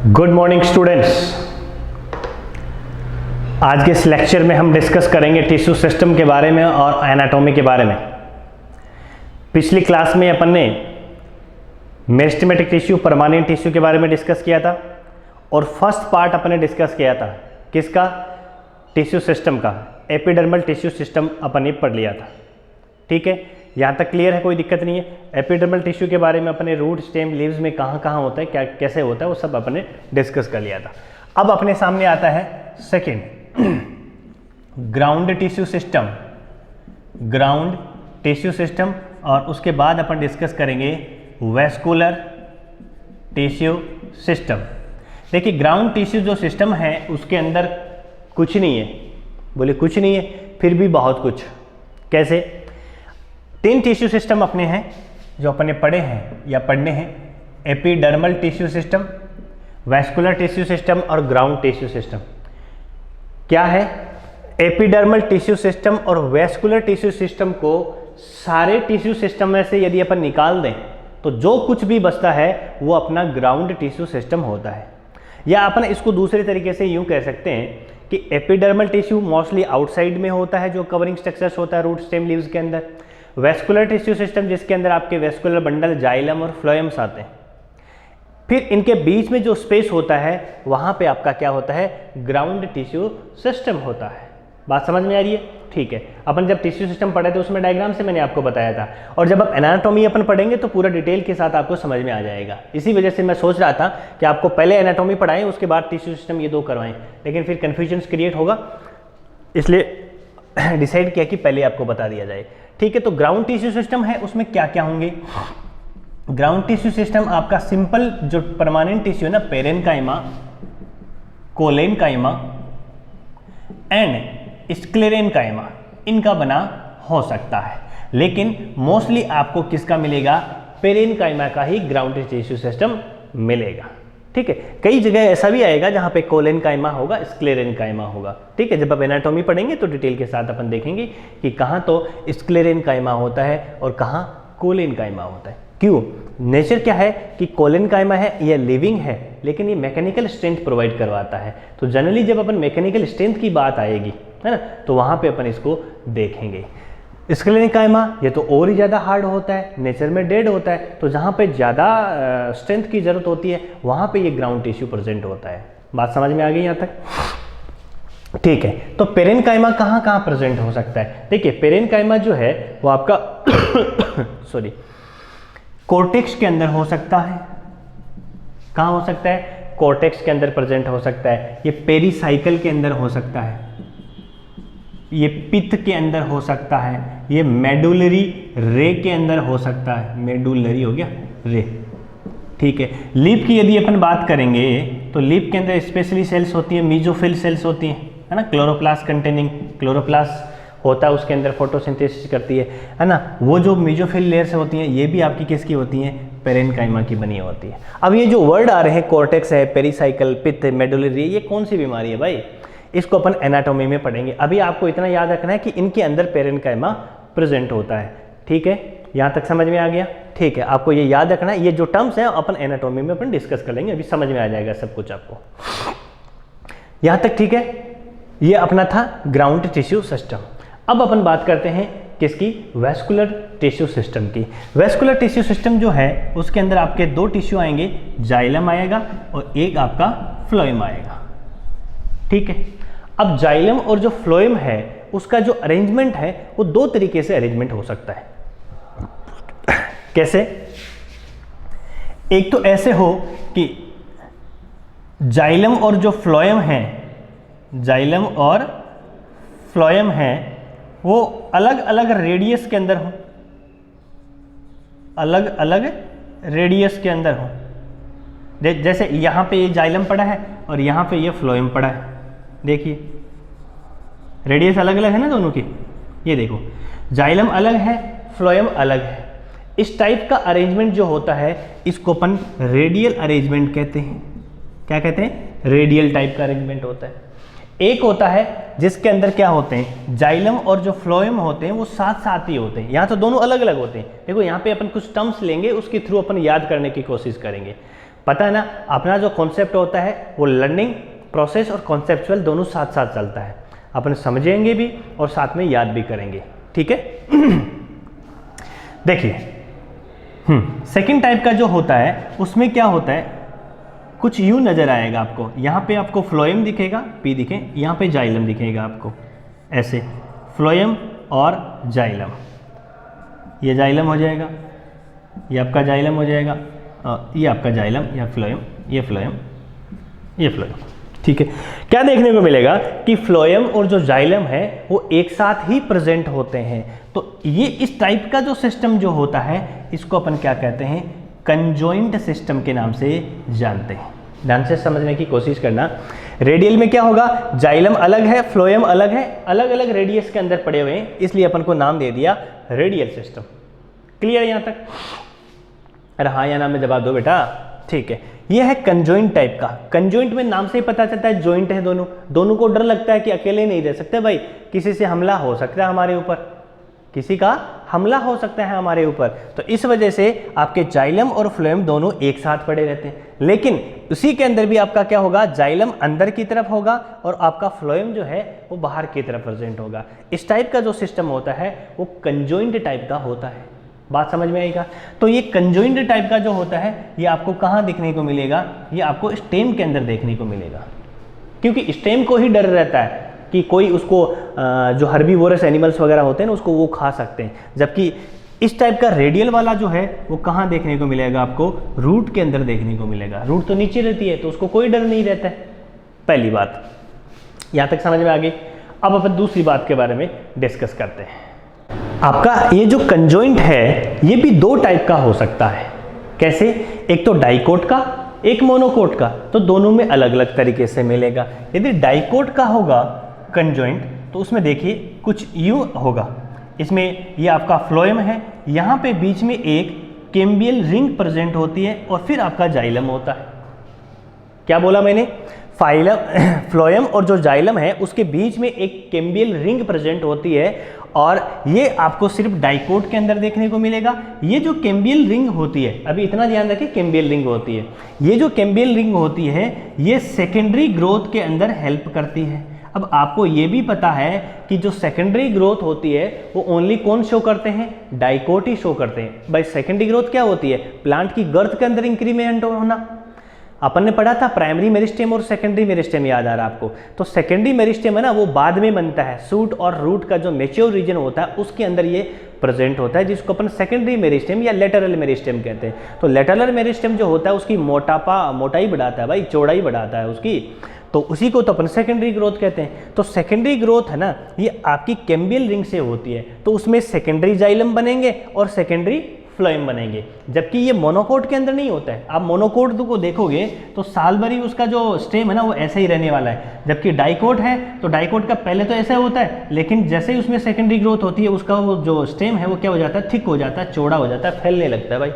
Good morning students. आज के इस लेक्चर में हम डिस्कस करेंगे टिश्यू सिस्टम के बारे में और एनाटॉमी के बारे में। पिछली क्लास में अपन ने मेरिस्टेमेटिक टिश्यू, परमानेंट टिश्यू के बारे में डिस्कस किया था और फर्स्ट पार्ट अपन ने डिस्कस किया था किसका, टिश्यू सिस्टम का। एपिडर्मल टिश्यू सिस्टम अपन ने पढ़ लिया था। ठीक है, यहाँ तक क्लियर है, कोई दिक्कत नहीं है। एपिडर्मल टिश्यू के बारे में अपने रूट, स्टेम, लीव्स में कहाँ कहाँ होता है, क्या कैसे होता है, वो सब अपने डिस्कस कर लिया था। अब अपने सामने आता है second, ground tissue system. Ground tissue system, और उसके बाद अपन डिस्कस करेंगे वैस्कुलर टिश्यू सिस्टम। देखिए, ग्राउंड टिश्यू जो सिस्टम है उसके अंदर कुछ नहीं है, बोले कुछ नहीं है, फिर भी बहुत कुछ। कैसे? 3 टिश्यू सिस्टम अपने हैं जो अपने पढ़े हैं या पढ़ने हैं। Epidermal tissue system, vascular tissue system और ग्राउंड टिश्यू सिस्टम। क्या है? एपिडर्मल टिश्यू सिस्टम और वैस्कुलर टिश्यू सिस्टम को सारे टिश्यू सिस्टम में से यदि अपन निकाल दें तो जो कुछ भी बचता है वो अपना ग्राउंड टिश्यू सिस्टम होता है। या अपन इसको दूसरे तरीके से यूं कह सकते हैं कि एपिडर्मल टिश्यू मोस्टली आउटसाइड में होता है, जो कवरिंग स्ट्रक्चर्स होता है रूट, स्टेम, लीव्स के अंदर। वैस्कुलर टिश्यू सिस्टम जिसके अंदर आपके वैस्कुलर बंडल, जाइलम और फ्लोएम्स आते हैं। फिर इनके बीच में जो स्पेस होता है वहां पे आपका क्या होता है, ग्राउंड टिश्यू सिस्टम होता है। बात समझ में आ रही है? ठीक है। अपन जब टिश्यू सिस्टम पढ़े थे उसमें डायग्राम से मैंने आपको बताया था, और जब आप एनाटॉमी अपन पढ़ेंगे तो पूरा डिटेल के साथ आपको समझ में आ जाएगा। इसी वजह से मैं सोच रहा था कि आपको पहले एनाटॉमी पढ़ाएं, उसके बाद टिश्यू सिस्टम, ये 2 करवाएं, लेकिन फिर कन्फ्यूजन क्रिएट होगा, इसलिए डिसाइड किया कि पहले आपको बता दिया जाए। ठीक है, तो ग्राउंड टिश्यू सिस्टम है, उसमें क्या क्या होंगे? ग्राउंड टिश्यू सिस्टम आपका सिंपल जो परमानेंट टिश्यू है ना, पेरेन्काइमा, कोलेनकाइमा एंड स्क्लेरेन्काइमा, इनका बना हो सकता है। लेकिन मोस्टली आपको किसका मिलेगा? पेरेन्काइमा का ही ग्राउंड टिश्यू सिस्टम मिलेगा। ठीक है, कई जगह ऐसा भी आएगा जहां पे कोलेनकाइमा होगा, स्क्लेरेन्काइमा होगा। ठीक है, जब आप एनाटॉमी पढ़ेंगे तो डिटेल के साथ अपन देखेंगे कि कहां तो स्क्लेरेन्काइमा होता है और कहां कोलेनकाइमा होता है। क्यों? नेचर क्या है कि कोलेनकाइमा है, यह लिविंग है, लेकिन ये मैकेनिकल स्ट्रेंथ प्रोवाइड करवाता है। तो जनरली जब अपन मैकेनिकल स्ट्रेंथ की बात आएगी, है ना, तो वहां पे अपन इसको देखेंगे। स्क्लेरेन्काइमा ये तो और ही ज़्यादा हार्ड होता है, नेचर में डेड होता है, तो जहाँ पे ज़्यादा स्ट्रेंथ की ज़रूरत होती है वहाँ पे ये ग्राउंड टिश्यू प्रेजेंट होता है। बात समझ में आ गई यहाँ तक? ठीक है, तो पेरेन्काइमा कहाँ कहाँ प्रेजेंट हो सकता है? देखिए, पेरेन्काइमा जो है वो आपका सॉरी, कॉर्टेक्स के अंदर हो सकता है। कहाँ हो सकता है? कॉर्टेक्स के अंदर प्रेजेंट हो सकता है। ये पेरीसाइकल के अंदर हो सकता है, ये पित्त के अंदर हो सकता है, ये मेडुलरी रे के अंदर हो सकता है। मेडुलरी हो गया रे। ठीक है, लीफ की यदि अपन बात करेंगे तो लीफ के अंदर स्पेशली सेल्स होती है, मीजोफिल सेल्स होती हैं, है ना, क्लोरोप्लास्ट कंटेनिंग, क्लोरोप्लास्ट होता है, उसके अंदर फोटोसिंथेसिस करती है ना। वो जो मीजोफिल लेयर्स होती हैं ये भी आपकी किसकी होती हैं? पेरेन्काइमा की बनी होती है। अब ये जो वर्ड आ रहे हैं, कॉर्टेक्स है, पेरीसाइकल, पित्त, मेडुलरी, ये कौन सी बीमारी है भाई? इसको अपन एनाटॉमी में पढ़ेंगे। अभी आपको इतना याद रखना है कि इनके अंदर पेरेन्काइमा प्रेजेंट होता है। ठीक है, यहाँ तक समझ में आ गया? ठीक है, आपको ये याद रखना है। ये जो टर्म्स हैं अपन एनाटॉमी में अपन डिस्कस कर लेंगे, अभी समझ में आ जाएगा सब कुछ आपको। यहाँ तक ठीक है? ये अपना था ग्राउंड टिश्यू सिस्टम। अब अपन बात करते हैं किसकी? वैस्कुलर टिश्यू सिस्टम की। वैस्कुलर टिश्यू सिस्टम जो है उसके अंदर आपके 2 टिश्यू आएंगे, जाइलम आएगा और एक आपका फ्लोएम आएगा। ठीक है, अब जाइलम और जो फ्लोएम है उसका जो अरेंजमेंट है वो 2 तरीके से अरेंजमेंट हो सकता है। कैसे? एक तो ऐसे हो कि जाइलम और जो फ्लोएम है, जाइलम और फ्लोएम है वो अलग अलग रेडियस के अंदर हो, अलग अलग रेडियस के अंदर हो। जैसे यहां पे ये जाइलम पड़ा है और यहां पे ये फ्लोएम पड़ा है। देखिए, रेडियस अलग अलग है ना दोनों की। ये देखो, जाइलम अलग है, फ्लोएम अलग है। इस टाइप का अरेंजमेंट जो होता है इसको अपन रेडियल अरेंजमेंट कहते हैं। क्या कहते हैं? रेडियल टाइप का अरेंजमेंट होता है। एक होता है जिसके अंदर क्या होते हैं, जाइलम और जो फ्लोएम होते हैं वो साथ साथ ही होते हैं। यहाँ तो दोनों अलग अलग होते हैं। देखो यहाँ पे अपन कुछ टर्म्स लेंगे, उसके थ्रू अपन याद करने की कोशिश करेंगे। पता है ना, अपना जो कॉन्सेप्ट होता है वो लर्निंग प्रोसेस और कॉन्सेप्चुअल दोनों साथ साथ चलता है, अपन समझेंगे भी और साथ में याद भी करेंगे, ठीक है। देखिए सेकंड टाइप का जो होता है उसमें क्या होता है, कुछ यूं नजर आएगा आपको, यहाँ पे आपको फ्लोएम दिखेगा, पी दिखे, यहाँ पे जाइलम दिखेगा आपको, ऐसे फ्लोएम और जाइलम, ये जाइलम हो जाएगा, ये आपका जाइलम हो जाएगा, ये आपका जाइलम, या फ्लोएम, ये फ्लोएम, ये फ्लोएम, ठीक है। क्या देखने को मिलेगा कि फ्लोएम और जो जाइलम है वो एक साथ ही प्रेजेंट होते हैं। तो ये इस टाइप का जो सिस्टम जो होता है इसको अपन क्या कहते हैं, कंजॉइंट सिस्टम के नाम से जानते हैं। ध्यान से समझने की कोशिश करना। रेडियल में क्या होगा, जाइलम अलग है, फ्लोएम अलग है, अलग अलग रेडियस के अंदर पड़े हुए हैं, इसलिए अपन को नाम दे दिया रेडियल सिस्टम। क्लियर है यहाँ तक? अरे हाँ या ना में जवाब दो बेटा, ठीक है। ये है कंजॉइंट टाइप का। कंजॉइंट में नाम से ही पता चलता है जॉइंट है दोनों, दोनों को डर लगता है कि अकेले नहीं रह सकते भाई, किसी से हमला हो सकता है हमारे ऊपर, किसी का हमला हो सकता है हमारे ऊपर, तो इस वजह से आपके जाइलम और फ्लोएम दोनों एक साथ पड़े रहते हैं। लेकिन उसी के अंदर भी आपका क्या होगा, जाइलम अंदर की तरफ होगा और आपका फ्लोएम जो है वो बाहर की तरफ प्रेजेंट होगा। इस टाइप का जो सिस्टम होता है वो कंजॉइंट टाइप का होता है। बात समझ में आएगा? तो ये कंजॉइंट टाइप का जो होता है ये आपको कहाँ देखने को मिलेगा, ये आपको स्टेम के अंदर देखने को मिलेगा, क्योंकि स्टेम को ही डर रहता है कि कोई उसको जो हर्बीवोरस एनिमल्स वगैरह होते हैं ना उसको वो खा सकते हैं। जबकि इस टाइप का रेडियल वाला जो है वो कहाँ देखने को मिलेगा, आपको रूट के अंदर देखने को मिलेगा। रूट तो नीचे रहती है तो उसको कोई डर नहीं रहता है। पहली बात यहाँ तक समझ में आ गई। अब अपन दूसरी बात के बारे में डिस्कस करते हैं। आपका ये जो कंजॉइंट है ये भी दो टाइप का हो सकता है। कैसे? एक तो डाइकोट का, एक मोनोकोट का, तो दोनों में अलग अलग तरीके से मिलेगा। यदि डाइकोट का होगा कंजॉइंट तो उसमें देखिए कुछ यूं होगा, इसमें ये आपका फ्लोएम है, यहाँ पे बीच में एक कैम्बियल रिंग प्रेजेंट होती है और फिर आपका जाइलम होता है। क्या बोला मैंने? फ्लोएम और जो जाइलम है उसके बीच में एक कैम्बियल रिंग प्रेजेंट होती है और ये आपको सिर्फ डाइकोट के अंदर देखने को मिलेगा। ये जो कैम्बियल रिंग होती है, अभी इतना ध्यान रखिए, कैम्बियल रिंग होती है, ये जो कैम्बियल रिंग होती है ये सेकेंडरी ग्रोथ के अंदर हेल्प करती है। अब आपको ये भी पता है कि जो सेकेंडरी ग्रोथ होती है वो ओनली कौन शो करते हैं, डाइकोट ही शो करते हैं। भाई सेकेंडरी ग्रोथ क्या होती है? प्लांट की गर्थ के अंदर इंक्रीमेंट होना। अपन ने पढ़ा था प्राइमरी मेरिस्टेम और सेकेंडरी मेरिस्टेम, याद आ रहा है आपको? तो सेकेंडरी मेरिस्टेम है ना वो बाद में बनता है, सूट और रूट का जो मैच्योर रीजन होता है उसके अंदर ये प्रेजेंट होता है, जिसको अपन सेकेंडरी मेरिस्टेम या लेटरल मेरिस्टेम कहते हैं। तो लेटरल मेरिस्टेम जो होता है उसकी मोटाई बढ़ाता है भाई, चौड़ाई बढ़ाता है उसकी, तो उसी को तो अपन सेकेंडरी ग्रोथ कहते हैं। तो सेकेंडरी ग्रोथ है ना ये आपकी कैम्बियल रिंग से होती है, तो उसमें सेकेंडरी जाइलम बनेंगे और सेकेंडरी फ्लोएम बनेंगे, जबकि ये मोनोकोट के अंदर नहीं होता है। आप मोनोकोट को देखोगे तो साल भर ही उसका जो स्टेम है ना वो ऐसे ही रहने वाला है, जबकि डाइकोट है तो डाइकोट का पहले तो ऐसा होता है, लेकिन जैसे ही उसमें सेकेंडरी ग्रोथ होती है उसका वो जो स्टेम है वो क्या हो जाता है, थिक हो जाता है, चौड़ा हो जाता है, फैलने लगता है भाई।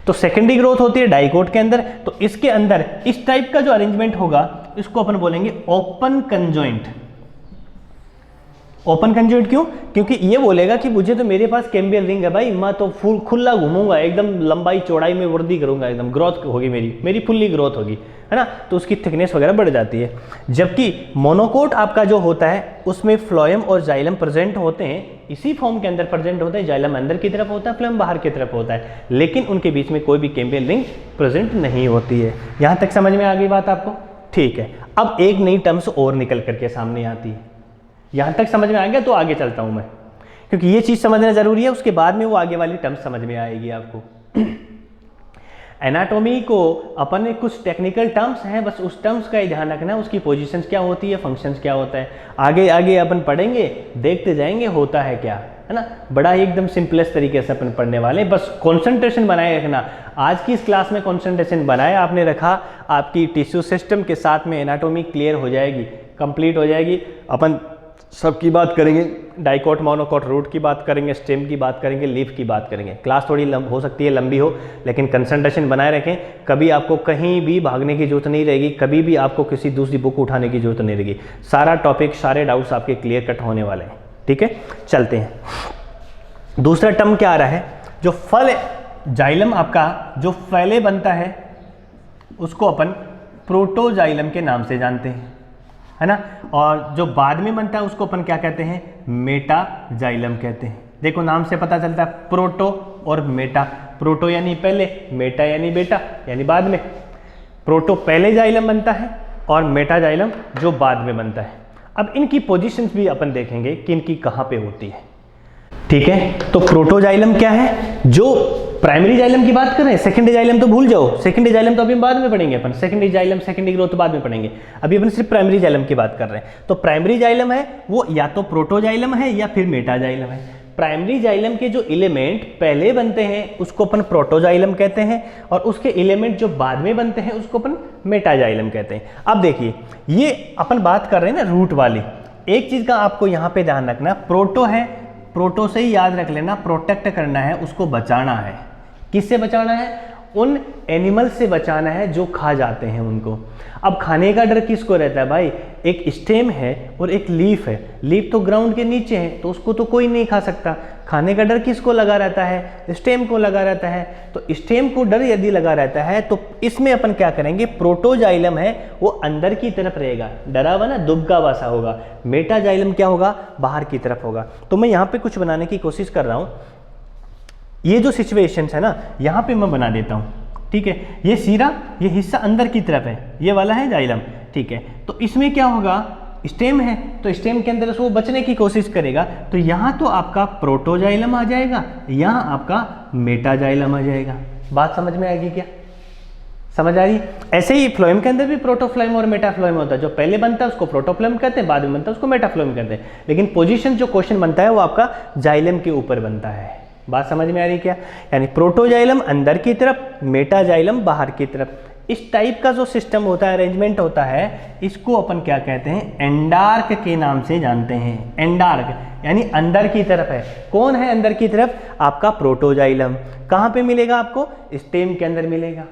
तो सेकेंडरी ग्रोथ होती है डाइकोट के अंदर, तो इसके अंदर इस टाइप का जो अरेंजमेंट होगा इसको अपन बोलेंगे ओपन कंजॉइंट। ओपन कंजॉइंट क्यों? क्योंकि ये बोलेगा कि मुझे तो मेरे पास कैम्बियल रिंग है भाई, मैं तो फुल खुला घूमूंगा, एकदम लंबाई चौड़ाई में वृद्धि करूंगा, एकदम ग्रोथ होगी मेरी फुल्ली ग्रोथ होगी, है ना, तो उसकी थिकनेस वगैरह बढ़ जाती है। जबकि मोनोकोट आपका जो होता है उसमें फ्लोएम और जाइलम प्रेजेंट होते हैं, इसी फॉर्म के अंदर प्रेजेंट होते हैं, जाइलम अंदर की तरफ होता है, फ्लोएम बाहर की तरफ होता है, लेकिन उनके बीच में कोई भी कैम्बियल रिंग प्रेजेंट नहीं होती है। यहाँ तक समझ में आ गई बात आपको? ठीक है। अब एक नई टर्म्स और निकल करके सामने आती है। यहाँ तक समझ में आ गया तो आगे चलता हूँ मैं, क्योंकि ये चीज़ समझना जरूरी है, उसके बाद में वो आगे वाली टर्म्स समझ में आएगी आपको। एनाटॉमी को अपन ने कुछ टेक्निकल टर्म्स हैं, बस उस टर्म्स का ही ध्यान रखना है, उसकी पोजीशंस क्या होती है, फंक्शंस क्या होता है, आगे आगे अपन पढ़ेंगे, देखते जाएंगे होता है क्या, है ना। बड़ा ही एकदम सिंपलेस्ट तरीके से अपन पढ़ने वाले हैं, बस कंसंट्रेशन बनाए रखना। आज की इस क्लास में कंसंट्रेशन बनाए आपने रखा, आपकी टिश्यू सिस्टम के साथ में एनाटॉमी क्लियर हो जाएगी, कंप्लीट हो जाएगी। अपन सबकी बात करेंगे, डाइकोट, मोनोकोट, रूट की बात करेंगे, स्टेम की बात करेंगे, लीफ की बात करेंगे। क्लास थोड़ी हो सकती है लंबी हो, लेकिन कंसंट्रेशन बनाए रखें, कभी आपको कहीं भी भागने की जरूरत नहीं रहेगी, कभी भी आपको किसी दूसरी बुक उठाने की जरूरत नहीं रहेगी। सारा टॉपिक, सारे डाउट्स आपके क्लियर कट होने वाले हैं। ठीक है, चलते हैं। दूसरा टर्म क्या आ रहा है, जो फल जाइलम आपका जो फैले बनता है उसको अपन प्रोटोजाइलम के नाम से जानते हैं, है ना। और जो बाद में बनता है उसको अपन क्या कहते हैं, मेटाजाइलम कहते हैं। देखो नाम से पता चलता है, प्रोटो और मेटा। प्रोटो यानी पहले, मेटा यानी बेटा यानी बाद में। प्रोटो पहले जाइलम बनता है और मेटाजाइलम जो बाद में बनता है। अब इनकी पोजीशंस भी अपन देखेंगे कि इनकी कहाँ पे होती है, ठीक है। तो प्रोटोजाइलम क्या है, जो प्राइमरी जाइलम की बात कर रहे हैं। सेकेंडरी जाइलम तो भूल जाओ, सेकेंडरी जाइलम तो अभी बाद में पढ़ेंगे अपन। सेकेंडरी जाइलम, सेकेंडरी ग्रोथ बाद में पढ़ेंगे, अभी अपन सिर्फ प्राइमरी जाइलम की बात कर रहे हैं। तो प्राइमरी जाइलम है वो या तो प्रोटोजाइलम है या फिर मेटाजाइलम है। प्राइमरी जाइलम के जो एलिमेंट पहले बनते हैं उसको अपन प्रोटोजाइलम कहते हैं, और उसके एलिमेंट जो बाद में बनते हैं उसको अपन मेटाजाइलम कहते हैं। अब देखिए, ये अपन बात कर रहे हैं ना रूट वाली। एक चीज का आपको यहाँ पे ध्यान रखना, प्रोटो है, प्रोटो से ही याद रख लेना, प्रोटेक्ट करना है, उसको बचाना है। किससे बचाना है, उन एनिमल से बचाना है जो खा जाते हैं उनको। अब खाने का डर किसको रहता है भाई, एक स्टेम है और एक लीफ है। लीफ तो ग्राउंड के नीचे है तो उसको तो कोई नहीं खा सकता। खाने का डर किसको लगा रहता है, स्टेम को लगा रहता है। तो स्टेम को डर यदि लगा रहता है तो इसमें अपन क्या करेंगे, प्रोटोजाइलम है वो अंदर की तरफ रहेगा, डरा हुआ ना, दुबका वासा होगा। मेटाजाइलम क्या होगा, बाहर की तरफ होगा। तो मैं यहाँ पे कुछ बनाने की कोशिश कर रहा हूँ। ये जो सिचुएशंस है ना, यहाँ पे मैं बना देता हूँ, ठीक है। ये सीरा, ये हिस्सा अंदर की तरफ है, ये वाला है जाइलम, ठीक है। तो इसमें क्या होगा, स्टेम है तो स्टेम के अंदर से वो बचने की कोशिश करेगा। तो यहाँ तो आपका प्रोटोजाइलम आ जाएगा, यहाँ आपका मेटाजाइलम आ जाएगा। बात समझ में आएगी क्या, समझ आ रही। ऐसे ही फ्लोएम के अंदर भी प्रोटोफ्लोएम और मेटाफ्लोएम होता है। जो पहले बनता है उसको प्रोटोफ्लोएम कहते हैं, बाद में बनता है उसको मेटाफ्लोएम कहते हैं। लेकिन पोजीशन जो क्वेश्चन बनता है वो आपका जाइलम के ऊपर बनता है। बात समझ में आ रही क्या, यानी प्रोटोजाइलम अंदर की तरफ, मेटाजाइलम बाहर की तरफ। इस टाइप का जो सिस्टम होता है, अरेंजमेंट होता है, इसको अपन क्या कहते हैं, एंडार्क के नाम से जानते हैं। एंडार्क यानी अंदर की तरफ है। कौन है अंदर की तरफ, आपका प्रोटोजाइलम। कहाँ पे मिलेगा आपको, स्टेम के अंदर मिलेगा।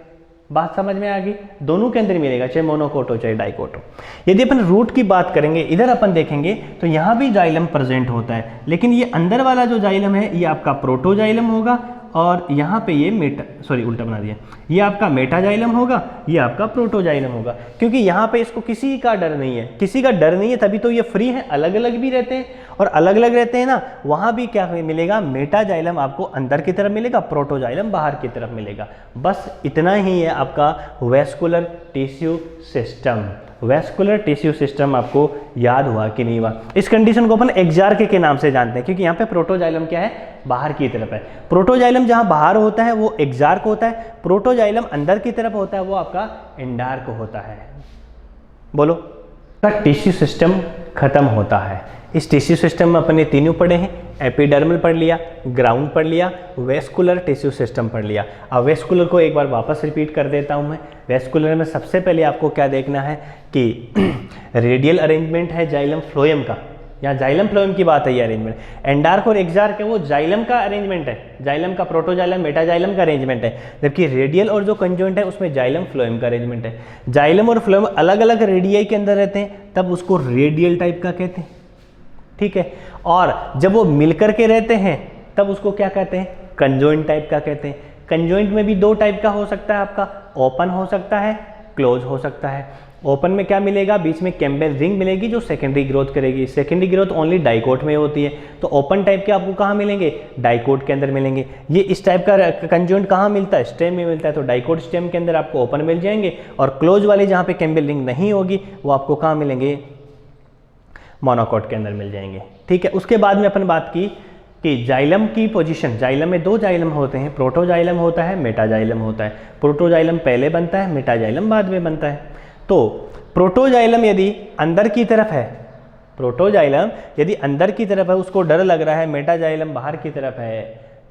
बात समझ में आ गई, दोनों के अंदर मिलेगा, चाहे मोनोकोट हो चाहे डाइकोट हो। यदि अपन रूट की बात करेंगे, इधर अपन देखेंगे तो यहाँ भी जाइलम प्रेजेंट होता है, लेकिन ये अंदर वाला जो जाइलम है ये आपका प्रोटोजाइलम होगा, और यहाँ पे ये उल्टा बना दिया, ये आपका मेटाजाइलम होगा, ये आपका प्रोटोजाइलम होगा। क्योंकि यहाँ पे इसको किसी का डर नहीं है, किसी का डर नहीं है, तभी तो ये फ्री है। अलग अलग भी रहते हैं, और अलग अलग रहते हैं ना, वहाँ भी क्या मिलेगा, मेटाजाइलम आपको अंदर की तरफ मिलेगा, प्रोटोजाइलम बाहर की तरफ मिलेगा। बस इतना ही है आपका vascular tissue system. Vascular tissue system आपको याद हुआ कि नहीं हुआ। इस कंडीशन को अपन एक्जार्क के नाम से जानते हैं, क्योंकि यहाँ पे प्रोटोजाइलम क्या है, बाहर की तरफ है। प्रोटोजाइलम जहाँ बाहर होता है वो एक्जार्क होता है, प्रोटोजाइलम अंदर की तरफ होता है वो आपका एंडार्क होता है। बोलो, टिश्यू सिस्टम खत्म होता है। इस टिश्यू सिस्टम में अपने तीनों पढ़े हैं, एपिडर्मल पढ़ लिया, ग्राउंड पढ़ लिया, वेस्कुलर टिश्यू सिस्टम पढ़ लिया। अब वेस्कुलर को एक बार वापस रिपीट कर देता हूं मैं। वेस्कुलर में सबसे पहले आपको क्या देखना है कि रेडियल अरेंजमेंट है जाइलम फ्लोएम का, यहाँ जाइलम फ्लोएम की बात है, ये अरेंजमेंट। एंडार्क और एक्जार्क है वो जाइलम का अरेंजमेंट है, जाइलम का प्रोटोजाइलम मेटाजाइलम का अरेंजमेंट है, जबकि रेडियल और जो कंजॉइंट है उसमें जाइलम फ्लोएम का अरेंजमेंट है। जाइलम और फ्लोएम अलग अलग रेडियाई के अंदर रहते हैं, तब उसको रेडियल टाइप का कहते हैं, ठीक है। और जब वो मिलकर के रहते हैं तब उसको क्या कहते हैं, कंजॉइंट टाइप का कहते हैं। कंजॉइंट में भी दो टाइप का हो सकता है आपका, ओपन हो सकता है, क्लोज हो सकता है। ओपन में क्या मिलेगा, बीच में कैम्बेल रिंग मिलेगी जो सेकेंडरी ग्रोथ करेगी। सेकेंडरी ग्रोथ ओनली डाइकोट में होती है, तो ओपन टाइप के आपको कहाँ मिलेंगे, डाइकोट के अंदर मिलेंगे। ये इस टाइप का कंजॉइंट कहाँ मिलता है, स्टेम में मिलता है, तो डाइकोट स्टेम के अंदर आपको ओपन मिल जाएंगे। और क्लोज वाले जहाँ पे कैम्बेल रिंग नहीं होगी वो आपको कहाँ मिलेंगे, मोनोकोट के अंदर मिल जाएंगे, ठीक है। उसके बाद में अपन बात की कि जाइलम की पोजीशन, जाइलम में दो जाइलम होते हैं, प्रोटोजाइलम होता है, मेटाजाइलम होता है। प्रोटोजाइलम पहले बनता है, मेटाजाइलम बाद में बनता है। तो प्रोटोजाइलम यदि अंदर की तरफ है, प्रोटोजाइलम यदि अंदर की तरफ है, उसको डर लग रहा है, मेटाजाइलम बाहर की तरफ है,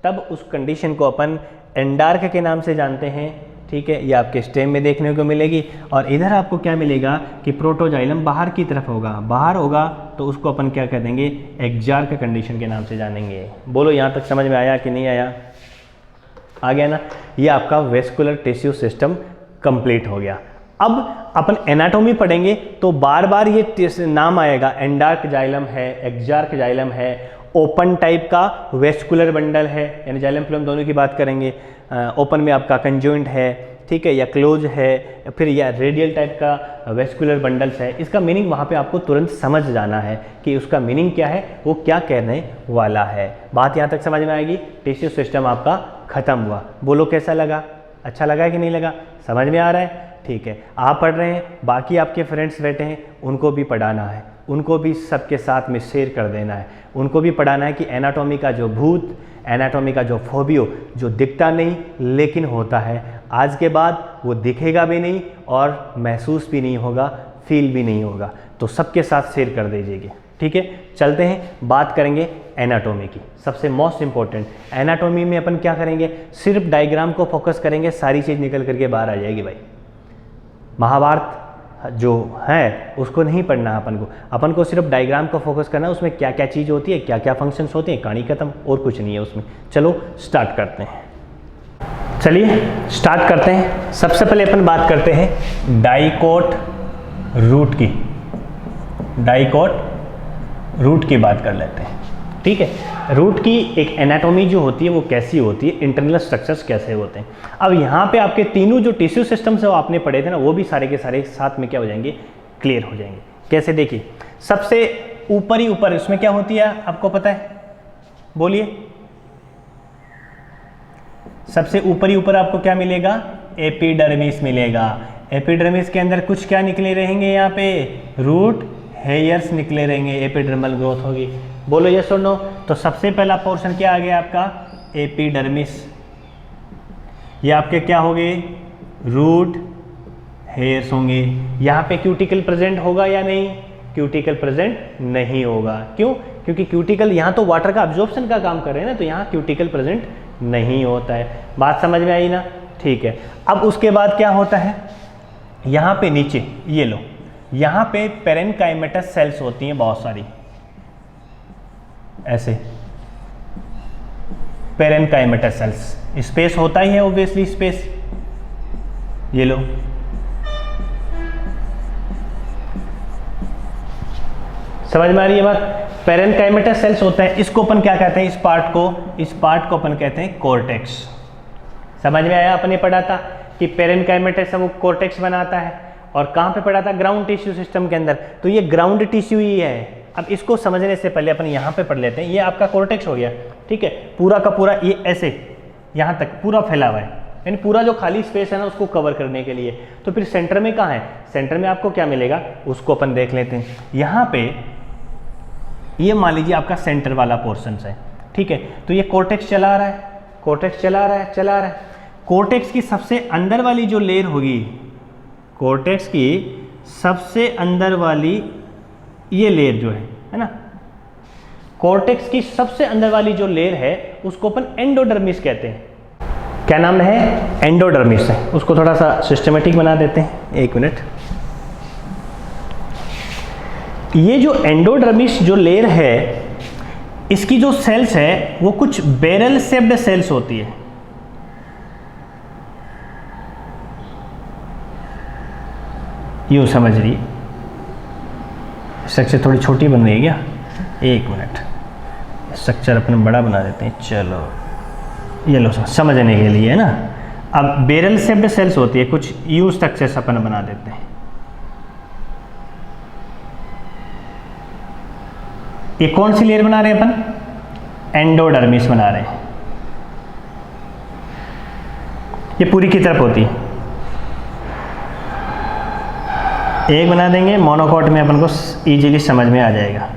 तब उस कंडीशन को अपन एंडार्क के नाम से जानते हैं, ठीक है। ये आपके स्टेम में देखने को मिलेगी। और इधर आपको क्या मिलेगा कि प्रोटोजाइलम बाहर की तरफ होगा, बाहर होगा तो उसको अपन क्या कह देंगे, एक्जार्क कंडीशन के नाम से जानेंगे। बोलो यहाँ तक समझ में आया कि नहीं आया, आ गया ना। ये आपका वेस्कुलर टिश्यू सिस्टम कंप्लीट हो गया। अब अपन एनाटॉमी पढ़ेंगे तो बार बार ये नाम आएगा, एंडार्क जाइलम है, एक्जार्क जाइलम है, ओपन टाइप का वेस्कुलर बंडल है, यानी जाइलम फ्लोएम दोनों की बात करेंगे। ओपन में आपका कंजॉइंट है, ठीक है, या क्लोज है, फिर या रेडियल टाइप का वेस्कुलर बंडल्स है, इसका मीनिंग वहाँ पे आपको तुरंत समझ जाना है कि उसका मीनिंग क्या है, वो क्या कहने वाला है। बात यहाँ तक समझ में आएगी। टिश्यू सिस्टम आपका खत्म हुआ। बोलो कैसा लगा, अच्छा लगा कि नहीं लगा, समझ में आ रहा है? ठीक है, आप पढ़ रहे हैं, बाकी आपके फ्रेंड्स बैठे हैं, उनको भी पढ़ाना है, उनको भी सबके साथ में शेयर कर देना है, उनको भी पढ़ाना है कि एनाटॉमी का जो भूत, एनाटॉमी का जो फोबियो, जो दिखता नहीं लेकिन होता है, आज के बाद वो दिखेगा भी नहीं और महसूस भी नहीं होगा, फील भी नहीं होगा, तो सबके साथ शेयर कर दीजिएगा। ठीक है, चलते हैं, बात करेंगे एनाटॉमी की। सबसे मोस्ट इंपॉर्टेंट, एनाटॉमी में अपन क्या करेंगे, सिर्फ डायग्राम को फोकस करेंगे, सारी चीज़ निकल करके बाहर आ जाएगी भाई। महाभारत जो है उसको नहीं पढ़ना अपन को सिर्फ डायग्राम को फोकस करना है, उसमें क्या क्या चीज़ होती है, क्या क्या फंक्शंस होते हैं, कहानी खत्म, और कुछ नहीं है उसमें। चलो स्टार्ट करते हैं, चलिए स्टार्ट करते हैं। सबसे पहले अपन बात करते हैं डाइकोट रूट की, डाइकोट रूट की बात कर लेते हैं। ठीक है, रूट की एक एनाटॉमी जो होती है वो कैसी होती है, इंटरनल स्ट्रक्चर्स कैसे होते हैं। अब यहाँ पे आपके तीनों जो टिश्यू सिस्टम्स है वो आपने पढ़े थे ना, वो भी सारे के सारे साथ में क्या हो जाएंगे, क्लियर हो जाएंगे। कैसे, देखिए सबसे ऊपर ही ऊपर इसमें क्या होती है आपको पता है, बोलिए। सबसे ऊपर ही ऊपर आपको क्या मिलेगा, एपिडर्मिस मिलेगा। एपिडर्मिस के अंदर कुछ क्या निकले रहेंगे, यहाँ पे रूट हेयर्स निकले रहेंगे, एपिडर्मल ग्रोथ होगी। बोलो यस और नो। तो सबसे पहला पोर्शन क्या आ गया आपका, एपिडर्मिस। ये आपके क्या हो गए, रूट हेयर्स होंगे। यहाँ पे क्यूटिकल प्रेजेंट होगा या नहीं, क्यूटिकल प्रेजेंट नहीं होगा। क्यों, क्योंकि क्यूटिकल यहाँ तो वाटर का अब्जॉर्प्शन का काम कर रहे हैं ना, तो यहाँ क्यूटिकल प्रेजेंट नहीं होता है। बात समझ में आई ना? ठीक है, अब उसके बाद क्या होता है, यहाँ पे नीचे ये लो, यहाँ पे पेरेनकाइमेटस सेल्स होती हैं बहुत सारी, ऐसे पेरेनकाइमेटस सेल्स। स्पेस होता ही है ऑब्वियसली, स्पेस, ये लो। समझ में आ रही है बात? पेरेनकाइमेटस सेल्स होता है, इसको अपन क्या कहते हैं, इस पार्ट को अपन कहते हैं कॉर्टेक्स। समझ में आया? अपने पढ़ा था कि पेरेनकाइमेटस वो कॉर्टेक्स बनाता है, और कहाँ पे पढ़ा था, ग्राउंड टिश्यू सिस्टम के अंदर। तो ये ग्राउंड टिश्यू ही है। अब इसको समझने से पहले अपन यहाँ पे पढ़ लेते हैं। ये आपका कॉर्टेक्स हो गया, ठीक है, पूरा का पूरा ये ऐसे यहाँ तक पूरा फैला हुआ है, यानी पूरा जो खाली स्पेस है ना उसको कवर करने के लिए। तो फिर सेंटर में कहाँ है, सेंटर में आपको क्या मिलेगा उसको अपन देख लेते हैं। यहाँ पे ये मान लीजिए आपका सेंटर वाला पोर्शन है, ठीक है। तो ये कॉर्टेक्स चला रहा है, कॉर्टेक्स चला रहा है। कॉर्टेक्स की सबसे अंदर वाली जो लेयर होगी, कॉर्टेक्स की सबसे अंदर वाली ये लेयर जो है ना, कॉर्टेक्स की सबसे अंदर वाली जो लेयर है उसको अपन एंडोडर्मिस कहते हैं। क्या नाम है, एंडोडर्मिस है। उसको थोड़ा सा सिस्टमेटिक बना देते हैं, एक मिनट। ये जो एंडोडर्मिस जो लेयर है, इसकी जो सेल्स है वो कुछ बैरल शेप्ड सेल्स होती है। यूँ समझ रही, स्ट्रक्चर थोड़ी छोटी बन रही है क्या, एक मिनट, स्ट्रक्चर अपन बड़ा बना देते हैं। चलो ये लो समझने के लिए है ना। अब बैरल शेप्ड सेल्स होती है, कुछ यूँ स्ट्रक्चर्स अपन बना देते हैं। ये कौन सी लेयर बना रहे हैं अपन, एंडोडर्मिस बना रहे हैं। ये पूरी की तरफ होती है, एक बना देंगे, मोनोकॉट में अपन को इजीली समझ में आ जाएगा।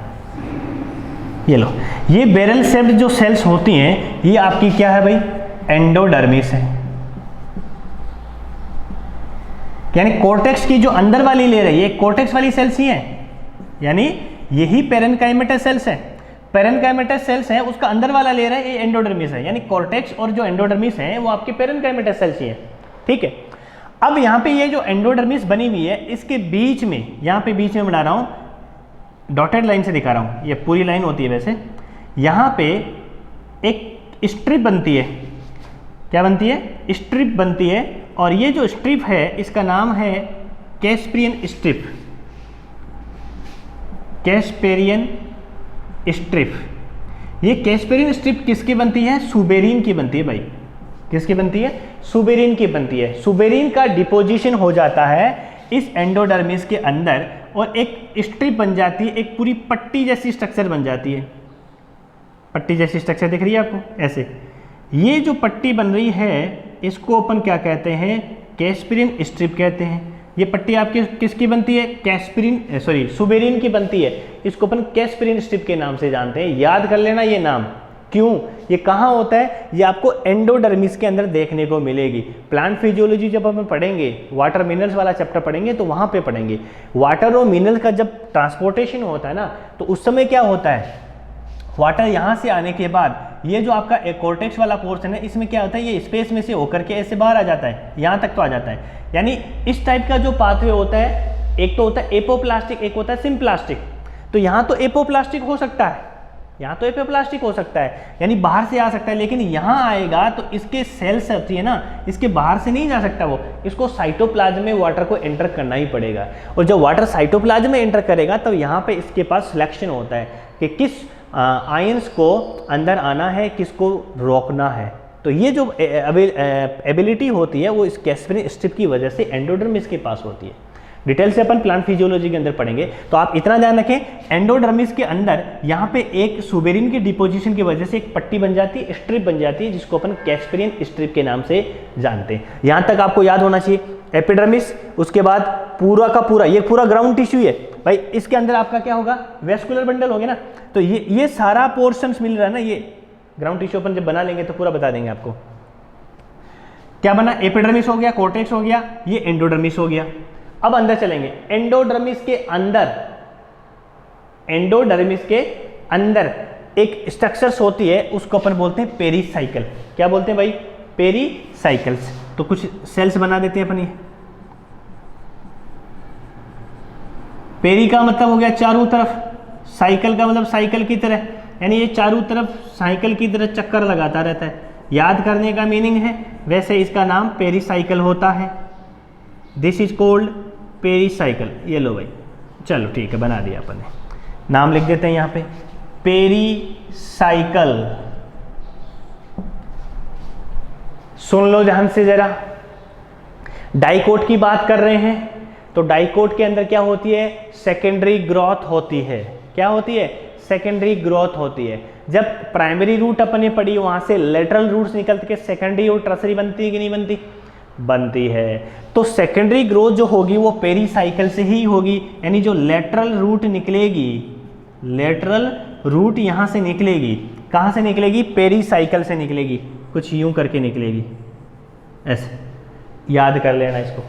ये लो, ये बैरल शेप्ड जो सेल्स होती हैं ये आपकी क्या है भाई, एंडोडर्मिस है। यानी कॉर्टेक्स की जो अंदर वाली लेयर है ये कॉर्टेक्स वाली सेल्स ही है, यानी यही पेरेनकाइमेटस सेल्स है। पेरेनकाइमेटस सेल्स है, उसका अंदर वाला लेयर है ये एंडोडर्मिस है, यानी कॉर्टेक्स और जो एंडोडर्मिस है वो आपके पेरेनकाइमेटस सेल्स ही है, ठीक है। अब यहाँ पे ये जो एंडोडर्मिस बनी हुई है, इसके बीच में, यहाँ पे बीच में बना रहा हूँ, डॉटेड लाइन से दिखा रहा हूँ, ये पूरी लाइन होती है वैसे। यहाँ पे एक स्ट्रिप बनती है, क्या बनती है, स्ट्रिप बनती है, और ये जो स्ट्रिप है इसका नाम है कैस्पेरियन स्ट्रिप। कैस्पेरियन स्ट्रिप, ये कैस्पेरियन स्ट्रिप किसकी बनती है, सुबेरिन की बनती है भाई। किसकी बनती है? सुबेरिन की बनती है। सुबेरिन का डिपोजिशन हो जाता है इस एंडोडर्मिस के अंदर और एक स्ट्रिप बन जाती है, एक पूरी पट्टी जैसी स्ट्रक्चर बन जाती है। पट्टी जैसी स्ट्रक्चर दिख रही है आपको ऐसे। ये जो पट्टी बन रही है इसको अपन क्या कहते हैं? कैस्परिन स्ट्रिप कहते हैं। ये पट्टी आपकी किसकी बनती है? कैस्परिन सॉरी सुबेरिन की बनती है। इसको अपन कैस्परिन स्ट्रिप के नाम से जानते हैं। याद कर लेना ये नाम। क्यों? ये कहाँ होता है? ये आपको एंडोडर्मिस के अंदर देखने को मिलेगी। प्लांट फिजियोलॉजी जब हम पढ़ेंगे, वाटर मिनरल्स वाला चैप्टर पढ़ेंगे तो वहाँ पे पढ़ेंगे। वाटर और मिनरल्स का जब ट्रांसपोर्टेशन होता है ना, तो उस समय क्या होता है? वाटर यहाँ से आने के बाद ये जो आपका कोर्टेक्स वाला पोर्शन है, इसमें क्या होता है? ये स्पेस में से होकर के ऐसे बाहर आ जाता है, यहाँ तक तो आ जाता है। यानी इस टाइप का जो पाथवे होता है, एक तो होता है एपोप्लास्टिक, एक होता है सिम्प्लास्टिक। तो यहाँ तो एपोप्लास्टिक हो सकता है, यहाँ तो एपोप्लास्टिक हो सकता है, यानी बाहर से आ सकता है। लेकिन यहाँ आएगा तो इसके सेल्स होती है ना, इसके बाहर से नहीं जा सकता वो, इसको साइटोप्लाज्म में वाटर को एंटर करना ही पड़ेगा। और जब वाटर साइटोप्लाज्म में एंटर करेगा तो यहाँ पे इसके पास सिलेक्शन होता है कि किस आयंस को अंदर आना है, किसको रोकना है। तो ये जो एबिलिटी होती है वो इस कैस्परिन स्ट्रिप की वजह से एंडोडर्मिस के पास होती है। डिटेल से अपन प्लांट फिजियोलॉजी के अंदर पढ़ेंगे। तो आप इतना ध्यान रखें, एंडोडर्मिस के अंदर यहाँ पे एक सुबेरिन की डिपोजिशन की वजह से एक पट्टी बन जाती है, स्ट्रिप बन जाती है, जिसको अपन कैस्परिन स्ट्रिप के नाम से जानते हैं। यहाँ तक आपको याद होना चाहिए। एपिडर्मिस, उसके बाद पूरा का पूरा ये पूरा ग्राउंड टिश्यू है भाई, इसके अंदर आपका क्या होगा? वेस्कुलर बंडल होंगे ना। तो ये सारा पोर्शंस मिल रहा है ना, ये ग्राउंड टिश्यू अपन जब बना लेंगे तो पूरा बता देंगे आपको क्या बना। एपिडर्मिस हो गया, कोर्टेक्स हो गया, ये एंडोडर्मिस हो गया। अब अंदर चलेंगे। एंडोडर्मिस के अंदर एक स्ट्रक्चर्स होती है, उसको अपन बोलते हैं पेरीसाइकल। क्या बोलते हैं भाई? पेरीसाइकल्स। तो कुछ सेल्स बना देते हैं अपन। ये पेरी का मतलब हो गया चारों तरफ, साइकिल का मतलब साइकिल की तरह, यानी ये चारों तरफ साइकिल की तरह चक्कर लगाता रहता है। याद करने का मीनिंग है, वैसे इसका नाम पेरीसाइकल होता है। This is called pericycle. ये लो भाई, चलो ठीक है, बना दिया अपन ने, नाम लिख देते हैं यहाँ पे पेरीसाइकल। सुन लो ध्यान से जरा, डाइकोट की बात कर रहे हैं तो डाइकोट के अंदर क्या होती है? सेकेंडरी ग्रोथ होती है। क्या होती है? सेकेंडरी ग्रोथ होती है। जब प्राइमरी रूट अपने पढ़ी, वहां से लेटरल रूट्स निकल के सेकेंडरी और टर्सरी बनती है कि नहीं बनती? बनती है। तो सेकेंडरी ग्रोथ जो होगी वो पेरीसाइकल से ही होगी, यानी जो लेटरल रूट निकलेगी, लेटरल रूट यहां से निकलेगी। कहां से निकलेगी? पेरीसाइकल से निकलेगी। कुछ यूं करके निकलेगी ऐसे, याद कर लेना इसको।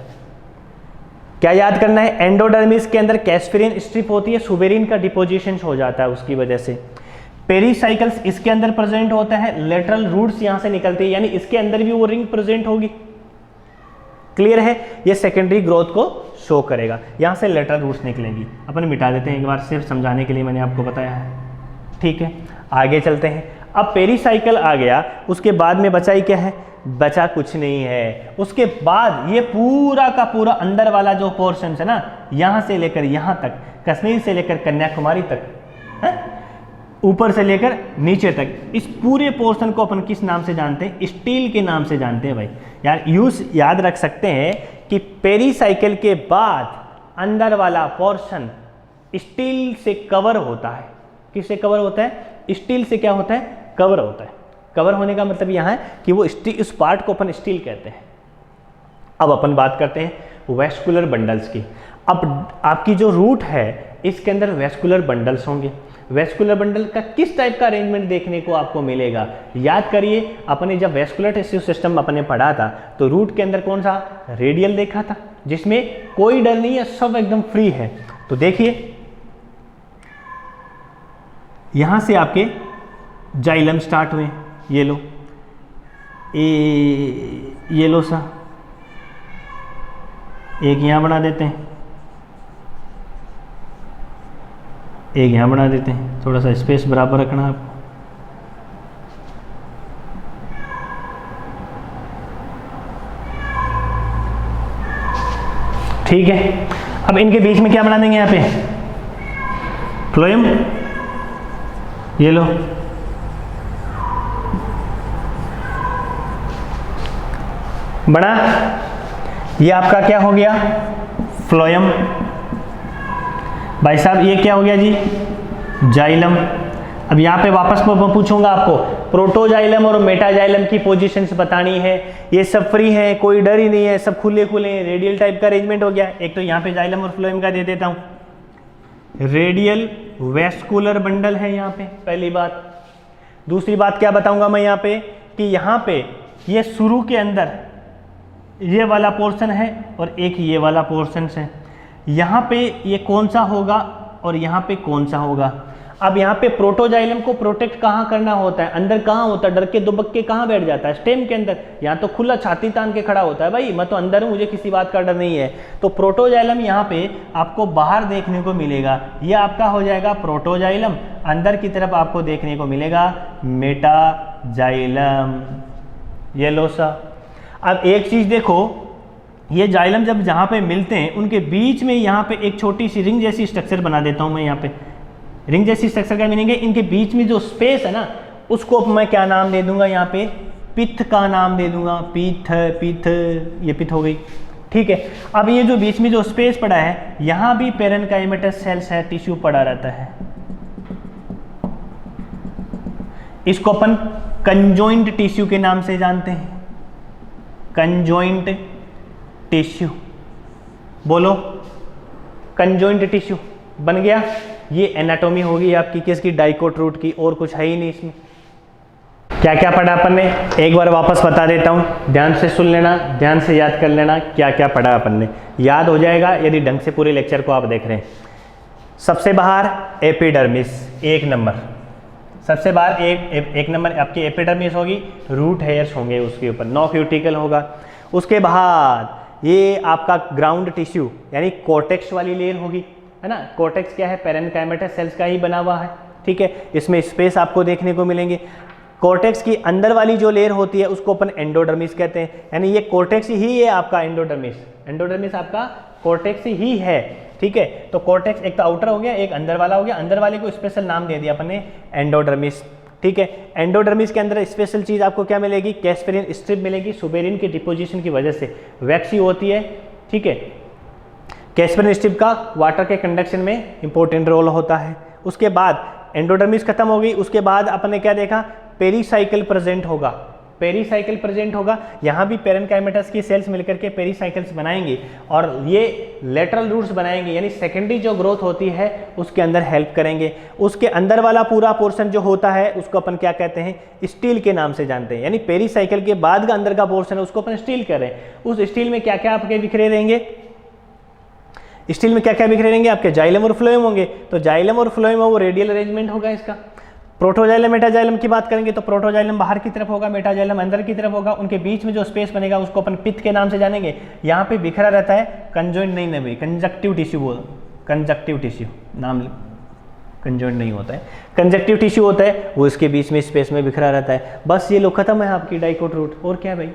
क्या याद करना है? एंडोडर्मिस के अंदर कैस्परिन स्ट्रिप होती है, सुबेरिन का डिपोजिशन हो जाता है उसकी वजह से। पेरीसाइकल्स इसके अंदर प्रेजेंट होता है, लेटरल रूट्स यहां से निकलते हैं, यानी इसके अंदर भी वो रिंग प्रेजेंट होगी। क्लियर है? ये सेकेंडरी ग्रोथ को शो करेगा। यहां से लेटरल रूट्स निकलेंगी। अपन मिटा देते हैं एक बार, सिर्फ समझाने के लिए मैंने आपको बताया है। ठीक है, आगे चलते हैं। अब पेरीसाइकल आ गया, उसके बाद में बचा ही क्या है? बचा कुछ नहीं है। उसके बाद ये पूरा का पूरा अंदर वाला जो पोर्शन है ना, यहां से लेकर यहां तक, कश्मीर से लेकर कन्याकुमारी तक, ऊपर से लेकर नीचे तक, इस पूरे पोर्शन को अपन किस नाम से जानते हैं? स्टील के नाम से जानते हैं भाई। यार याद रख सकते हैं कि पेरीसाइकल के बाद अंदर वाला पोर्शन स्टील से कवर होता है। किससे कवर होता है? स्टील से क्या होता है? कवर होता है। कवर होने का मतलब यह है कि वो इस पार्ट को अपन स्टील कहते हैं। अब अपन बात करते हैं वेस्कुलर बंडल्स की। अब आपकी जो रूट है इसके अंदर वेस्कुलर बंडल्स होंगे। वेस्कुलर बंडल का किस टाइप का अरेंजमेंट देखने को आपको मिलेगा? याद करिए, अपने जब वेस्कुलर टिश्यू सिस्टम अपने पढ़ा था तो रूट के अंदर कौन सा? रेडियल देखा था, जिसमें कोई डर नहीं है, सब एकदम फ्री है। तो देखिए यहां से आपके जाइलम स्टार्ट हुए, ये लो, ये लो सा, एक यहां बना देते हैं, एक यहां बना देते हैं, थोड़ा सा स्पेस बराबर रखना आपको। ठीक है, अब इनके बीच में क्या बना देंगे? यहाँ पे फ्लोएम, ये लो, बना। ये आपका क्या हो गया, फ्लोएम। भाई साहब ये क्या हो गया जी, जाइलम। अब यहाँ पे वापस मैं पूछूंगा आपको, प्रोटोजाइलम और मेटाजाइलम की पोजीशंस बतानी है। ये सब फ्री है, कोई डर ही नहीं है, सब खुले खुले हैं, रेडियल टाइप का अरेंजमेंट हो गया। एक तो यहाँ पे जाइलम और फ्लोएम का दे देता हूँ, रेडियल वेस्कुलर बंडल है यहाँ पे, पहली बात। दूसरी बात क्या बताऊंगा मैं यहाँ पे, कि यहाँ पे ये शुरू के अंदर ये वाला पोर्शन है और एक ये वाला पोर्शन है। यहाँ पे ये कौन सा होगा और यहाँ पे कौन सा होगा। अब यहाँ पे प्रोटोजाइलम को प्रोटेक्ट कहाँ करना होता है, अंदर कहाँ होता है, डर के दुबक के कहाँ बैठ जाता है, स्टेम के अंदर। यहाँ तो खुला छाती तान के खड़ा होता है, भाई मैं तो अंदर हूँ, मुझे किसी बात का डर नहीं है। तो प्रोटोजाइलम यहाँ पे आपको बाहर देखने को मिलेगा, ये आपका हो जाएगा प्रोटोजाइलम। अंदर की तरफ आपको देखने को मिलेगा मेटाजाइलम, ये लो सा। अब एक चीज देखो, ये जाइलम जब जहाँ पे मिलते हैं उनके बीच में यहाँ पे एक छोटी सी रिंग जैसी स्ट्रक्चर बना देता हूँ मैं। यहाँ पे रिंग जैसी स्ट्रक्चर का मीनिंग है, इनके बीच में जो स्पेस है ना, उसको मैं क्या नाम दे दूंगा, यहाँ पे पिथ का नाम दे दूंगा। पिथ, पिथ, ये पिथ हो गई, ठीक है। अब ये जो बीच में जो स्पेस पड़ा है, यहाँ भी पेरेन्काइमेटस सेल्स है, टिश्यू पड़ा रहता है। इसको अपन कंजॉइंट टिश्यू के नाम से जानते हैं, कंजॉइंट टिश्यू। बोलो, कंजॉइंट टिश्यू बन गया। ये एनाटॉमी होगी आपकी किसकी, डाइकोट रूट की, और कुछ है ही नहीं इसमें। क्या क्या पढ़ा अपन ने, एक बार वापस बता देता हूँ, ध्यान से सुन लेना, ध्यान से याद कर लेना क्या क्या पढ़ा अपन ने, याद हो जाएगा यदि ढंग से पूरे लेक्चर को आप देख रहे हैं। सबसे बाहर एपिडर्मिस, एक नंबर। सबसे बाहर एक नंबर आपकी एपिडर्मिस होगी, रूट हेयर्स होंगे उसके ऊपर, नौ क्यूटिकल होगा। उसके बाद ये आपका ग्राउंड टिश्यू यानी कोर्टेक्स वाली लेयर होगी, है ना। कोर्टेक्स क्या है, पेरेन्काइमेटस सेल्स का ही बना हुआ है, ठीक है। इसमें स्पेस आपको देखने को मिलेंगे। कोर्टेक्स की अंदर वाली जो लेयर होती है उसको अपन एंडोडर्मिस कहते हैं, यानी ये कोर्टेक्स ही है आपका एंडोडर्मिस। एंडोडर्मिस आपका कोर्टेक्स ही है, ठीक है। तो कोर्टेक्स एक तो आउटर हो गया, एक अंदर वाला हो गया। अंदर वाले को स्पेशल नाम दे दिया अपन ने एंडोडर्मिस, ठीक है। एंडोडर्मिस के अंदर स्पेशल चीज आपको क्या मिलेगी, कैस्पेरिन स्ट्रिप मिलेगी। सुबेरिन की डिपोजिशन की वजह से वैक्सी होती है, ठीक है। कैस्पेरिन स्ट्रिप का वाटर के कंडक्शन में इंपॉर्टेंट रोल होता है। उसके बाद एंडोडर्मिस खत्म हो गई, उसके बाद अपन ने क्या देखा, पेरीसाइकिल प्रेजेंट होगा। पेरीसाइकिल प्रेजेंट होगा, यहाँ भी पेरेन्काइमेटस की सेल्स मिलकर के पेरीसाइकिल्स बनाएंगे और ये लेटरल रूट्स बनाएंगे, यानी सेकेंडरी जो ग्रोथ होती है उसके अंदर हेल्प करेंगे। उसके अंदर वाला पूरा पोर्शन जो होता है उसको अपन क्या कहते हैं, स्टील के नाम से जानते हैं। यानी पेरीसाइकिल के बाद का अंदर का पोर्शन है उसको अपन स्टील कह रहे हैं। उस स्टील में क्या क्या आपके बिखरे रहेंगे, स्टील में क्या क्या बिखरे रहेंगे, आपके जाइलम और फ्लोएम होंगे। तो जाइलम और फ्लोएम वो रेडियल अरेंजमेंट होगा इसका। प्रोटोजाइलम मेटाजाइलम की बात करेंगे तो प्रोटोजाइलम बाहर की तरफ होगा, मेटाजाइलम अंदर की तरफ होगा। उनके बीच में जो स्पेस बनेगा उसको अपन पिथ के नाम से जानेंगे। यहाँ पे बिखरा रहता है कंजॉइंट नहीं भाई, कंजक्टिव टिश्यू बोल, कंजक्टिव टिश्यू नाम, कंजॉइंट नहीं होता है, कंजक्टिव टिश्यू होता है, वो इसके बीच में स्पेस में बिखरा रहता है। बस ये लो खत्म है आपकी डाइकोट रूट। और क्या भाई,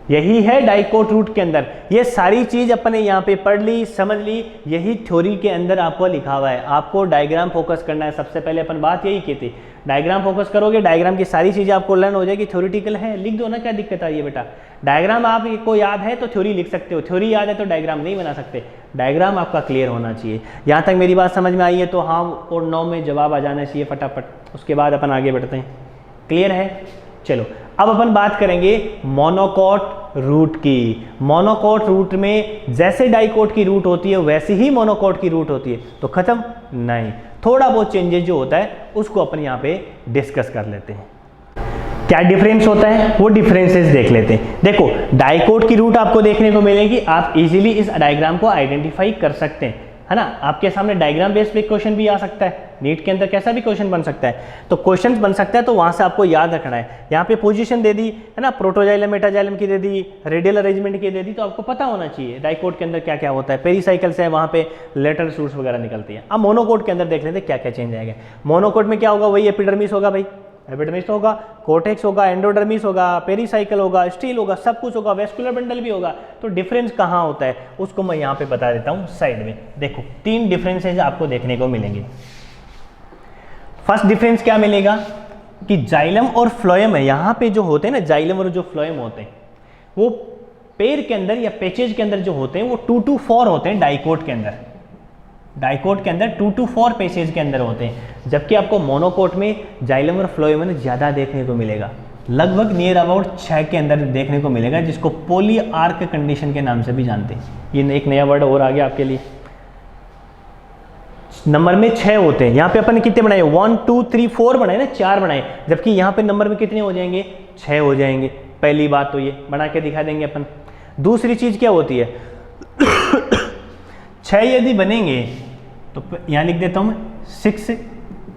यही है डाइकोट रूट के अंदर। ये सारी चीज अपने यहाँ पे पढ़ ली, समझ ली, यही थ्योरी के अंदर आपको लिखा हुआ है। आपको डायग्राम फोकस करना है। सबसे पहले अपन बात यही की थी, डायग्राम फोकस करोगे, डायग्राम की सारी चीजें आपको लर्न हो जाएगी। थ्योरिटिकल है, लिख दो ना, क्या दिक्कत आई है बेटा। डायग्राम आपको याद है तो थ्योरी लिख सकते हो, थ्योरी याद है तो डायग्राम नहीं बना सकते। डायग्राम आपका क्लियर होना चाहिए। यहाँ तक मेरी बात समझ में आई है तो हाँ और नो में जवाब आ जाना चाहिए फटाफट। उसके बाद अपन आगे बढ़ते हैं। क्लियर है, चलो अब अपन बात करेंगे मोनोकोट रूट की। मोनोकोट रूट में जैसे डाइकोट की रूट होती है वैसे ही मोनोकोट की रूट होती है, तो खत्म नहीं, थोड़ा बहुत चेंजेस जो होता है उसको अपन यहाँ पे डिस्कस कर लेते हैं। क्या डिफरेंस होता है वो डिफरेंसेस देख लेते हैं। देखो डाइकोट की रूट आपको देखने को मिलेगी, आप इजीली इस डायग्राम को आइडेंटिफाई कर सकते हैं, है ना। आपके सामने डायग्राम बेस्ड पे क्वेश्चन भी आ सकता है, नीट के अंदर कैसा भी क्वेश्चन बन सकता है। तो क्वेश्चन बन सकता है तो वहां से आपको याद रखना है। यहाँ पे पोजीशन दे दी है ना, प्रोटोजाइलम मेटाजाइलम की दे दी, रेडियल अरेंजमेंट की दे दी, तो आपको पता होना चाहिए डाइकोट के अंदर क्या क्या होता है। पेरीसाइकिल्स है, वहाँ पे लेटरल शूट्स वगैरह निकलती है। अब मोनोकोट के अंदर देख लेते हैं क्या क्या चेंज आएगा। मोनोकोट में क्या होगा, वही एपिडर्मिस होगा भाई, एपिडर्मिस होगा, कोर्टेक्स होगा, एंडोडर्मिस होगा, पेरीसाइकिल होगा, स्टील होगा, सब कुछ होगा, वेस्कुलर बंडल भी होगा। तो डिफरेंस कहाँ होता है उसको मैं यहाँ पे बता देता हूँ साइड में। देखो 3 डिफरेंसेज आपको देखने को मिलेंगे। फर्स्ट डिफरेंस क्या मिलेगा कि जाइलम और फ्लोएम है, यहाँ पे जो होते हैं ना, जाइलम और जो फ्लोएम होते हैं, वो पेड़ के अंदर या पेचेज के अंदर जो होते हैं वो 2 to 4 होते हैं डाइकोट के अंदर। डाइकोट के अंदर 2 to 4 पेचेज के अंदर होते हैं, जबकि आपको मोनोकोट में जाइलम और फ्लोएम में ज़्यादा देखने को मिलेगा, लगभग नियर अबाउट 6 के अंदर देखने को मिलेगा, जिसको पोली आर्क कंडीशन के नाम से भी जानते हैं। ये एक नया वर्ड और आ गया आपके लिए। नंबर में 6 होते हैं, यहाँ पे अपन ने कितने बनाए 1 2 3 4 बनाए ना, 4 बनाए, जबकि यहाँ पे नंबर में कितने हो जाएंगे 6 हो जाएंगे। पहली बात तो ये बना के दिखा देंगे अपन। दूसरी चीज क्या होती है 6 यदि बनेंगे तो यहाँ लिख देता हूँ मैं 6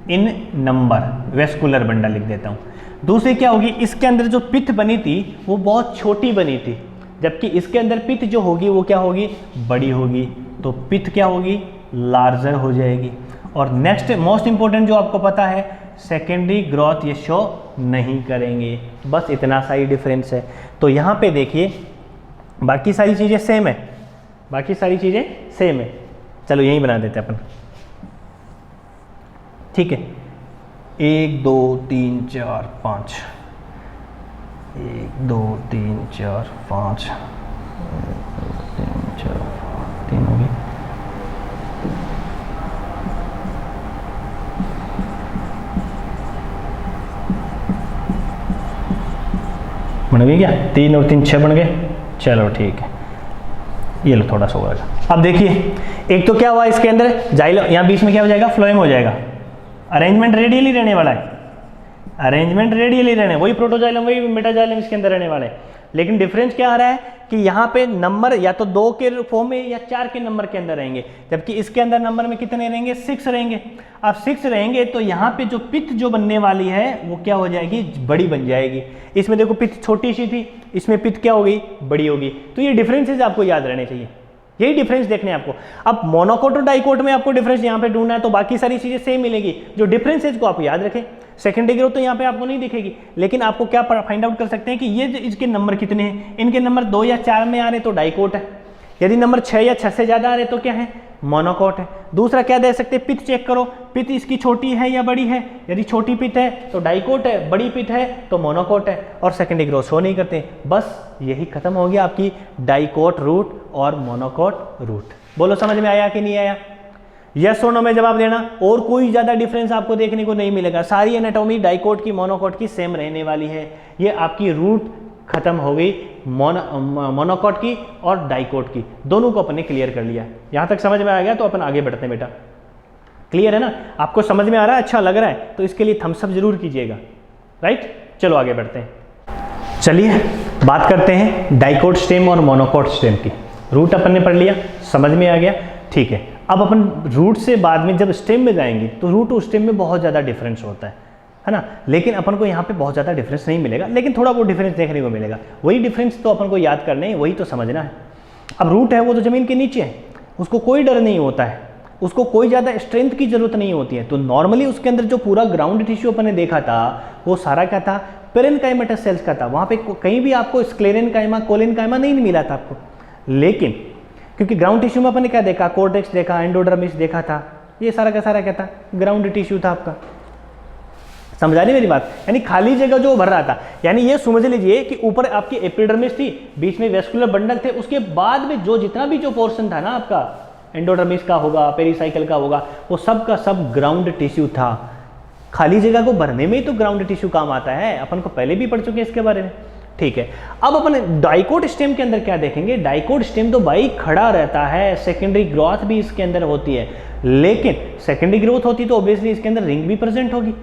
इन नंबर, वेस्कुलर बंडल लिख देता हूँ। दूसरी क्या होगी, इसके अंदर जो पिथ बनी थी वो बहुत छोटी बनी थी, जबकि इसके अंदर पिथ जो होगी वो क्या होगी बड़ी होगी, तो पिथ क्या होगी लार्जर हो जाएगी। और नेक्स्ट मोस्ट इंपॉर्टेंट जो आपको पता है, सेकेंडरी ग्रोथ ये शो नहीं करेंगे, बस इतना सा ही डिफरेंस है। तो यहाँ पे देखिए बाकी सारी चीज़ें सेम है, बाकी सारी चीज़ें सेम है। चलो यही बना देते हैं अपन, ठीक है। 1 2 3 4 5, 1 2 3 4 5, 3 4 3 हो गई। बन गई क्या, 3 और 3 6 बन गए। चलो ठीक है, ये लो थोड़ा सा होगा। अब देखिए एक तो क्या हुआ इसके अंदर जाइलम, यहाँ बीच में क्या हो जाएगा फ्लोएम हो जाएगा। अरेंजमेंट रेडियली रहने वाला है, अरेंजमेंट रेडियली रहने, वही प्रोटोजाइलम वही मेटाजाइलम इसके अंदर रहने वाले हैं। लेकिन डिफरेंस क्या आ रहा है कि यहाँ पे नंबर या तो 2 के फॉर्म में या 4 के नंबर के अंदर रहेंगे, जबकि इसके अंदर नंबर में कितने रहेंगे 6 रहेंगे। अब 6 रहेंगे तो यहाँ पे जो पिथ जो बनने वाली है वो क्या हो जाएगी बड़ी बन जाएगी। इसमें देखो पिथ छोटी सी थी, इसमें पिथ क्या हो गई बड़ी होगी। तो ये डिफरेंसेस आपको याद रहने चाहिए, यही डिफरेंस देखने हैं आपको। अब मोनोकोट और डाइकोट में आपको डिफरेंस यहाँ पे ढूंढना है, तो बाकी सारी चीजें सेम मिलेगी। जो डिफरेंसेस को आप याद रखें, सेकेंडरी ग्रोथ तो यहाँ पे आपको नहीं दिखेगी, लेकिन आपको क्या फाइंड आउट कर सकते हैं कि ये इसके नंबर कितने हैं। इनके नंबर 2 या 4 में आ रहे तो डाइकोट है, यदि नंबर 6 या 6 से ज्यादा आ रहे तो क्या है मोनोकोट है। दूसरा क्या दे सकते हैं, पिथ चेक करो, पिथ इसकी छोटी है या बड़ी है। यदि छोटी पिथ है तो डाइकोट है, बड़ी पिथ है तो मोनोकोट है, और सेकेंडरी ग्रोथ शो नहीं करते। बस यही खत्म हो गया आपकी डाइकोट रूट और मोनोकोट रूट। बोलो समझ में आया कि नहीं आया, यस और नो में जवाब देना। और कोई ज्यादा डिफरेंस आपको देखने को नहीं मिलेगा, सारी एनाटॉमी डाइकोट की मोनोकोट की सेम रहने वाली है। ये आपकी रूट खत्म हो गई मोनोकोट की और डाइकोट की, दोनों को अपन ने क्लियर कर लिया। यहां तक समझ में आ गया तो अपन आगे बढ़ते हैं बेटा। क्लियर है ना, आपको समझ में आ रहा है, अच्छा लग रहा है तो इसके लिए थम्स अप जरूर कीजिएगा, राइट। चलो आगे बढ़ते हैं, चलिए बात करते हैं डाइकोट स्टेम और मोनोकोट स्टेम की। रूट अपन ने पढ़ लिया, समझ में आ गया, ठीक है। अब अपन रूट से बाद में जब स्टेम में जाएंगे तो रूट और स्टेम में बहुत ज़्यादा डिफरेंस होता है ना। लेकिन अपन को यहाँ पे बहुत ज़्यादा डिफरेंस नहीं मिलेगा, लेकिन थोड़ा वो डिफरेंस देखने को मिलेगा। वही डिफरेंस तो अपन को याद करने हैं, वही तो समझना है। अब रूट है वो तो ज़मीन के नीचे है, उसको कोई डर नहीं होता है, उसको कोई ज़्यादा स्ट्रेंथ की जरूरत नहीं होती है। तो नॉर्मली उसके अंदर जो पूरा ग्राउंड टिश्यू अपन ने देखा था वो सारा क्या था, पेरेन्काइमेटस सेल्स का था। वहाँ पे कहीं भी आपको स्क्लेरेन्काइमा कोलेन्काइमा नहीं मिला था आपको। लेकिन क्योंकि ग्राउंड टिश्यू में अपन ने क्या देखा, कोर्टेक्स देखा, एंडोडर्मिस देखा था, ये सारा का सारा क्या था ग्राउंड टिश्यू था आपका। समझा नहीं मेरी बात, यानी खाली जगह जो भर रहा था, यानी ये समझ लीजिए कि ऊपर आपकी एपिडर्मिस थी, बीच में वेस्कुलर बंडल थे, उसके बाद में जो जितना भी जो पोर्शन था ना आपका एंडोडर्मिस का होगा, पेरिसाइकल का होगा, वो सब का सब ग्राउंड टिश्यू था। खाली जगह को भरने में ही तो ग्राउंड टिश्यू काम आता है, अपन को पहले भी पढ़ चुके हैं इसके बारे में, ठीक है। अब अपन डाइकोट स्टेम के अंदर क्या देखेंगे, डाइकोट स्टेम तो भाई खड़ा रहता है, सेकेंडरी ग्रोथ भी इसके अंदर होती है। लेकिन सेकेंडरी ग्रोथ होती तो ऑब्वियसली इसके अंदर रिंग भी प्रेजेंट होगी,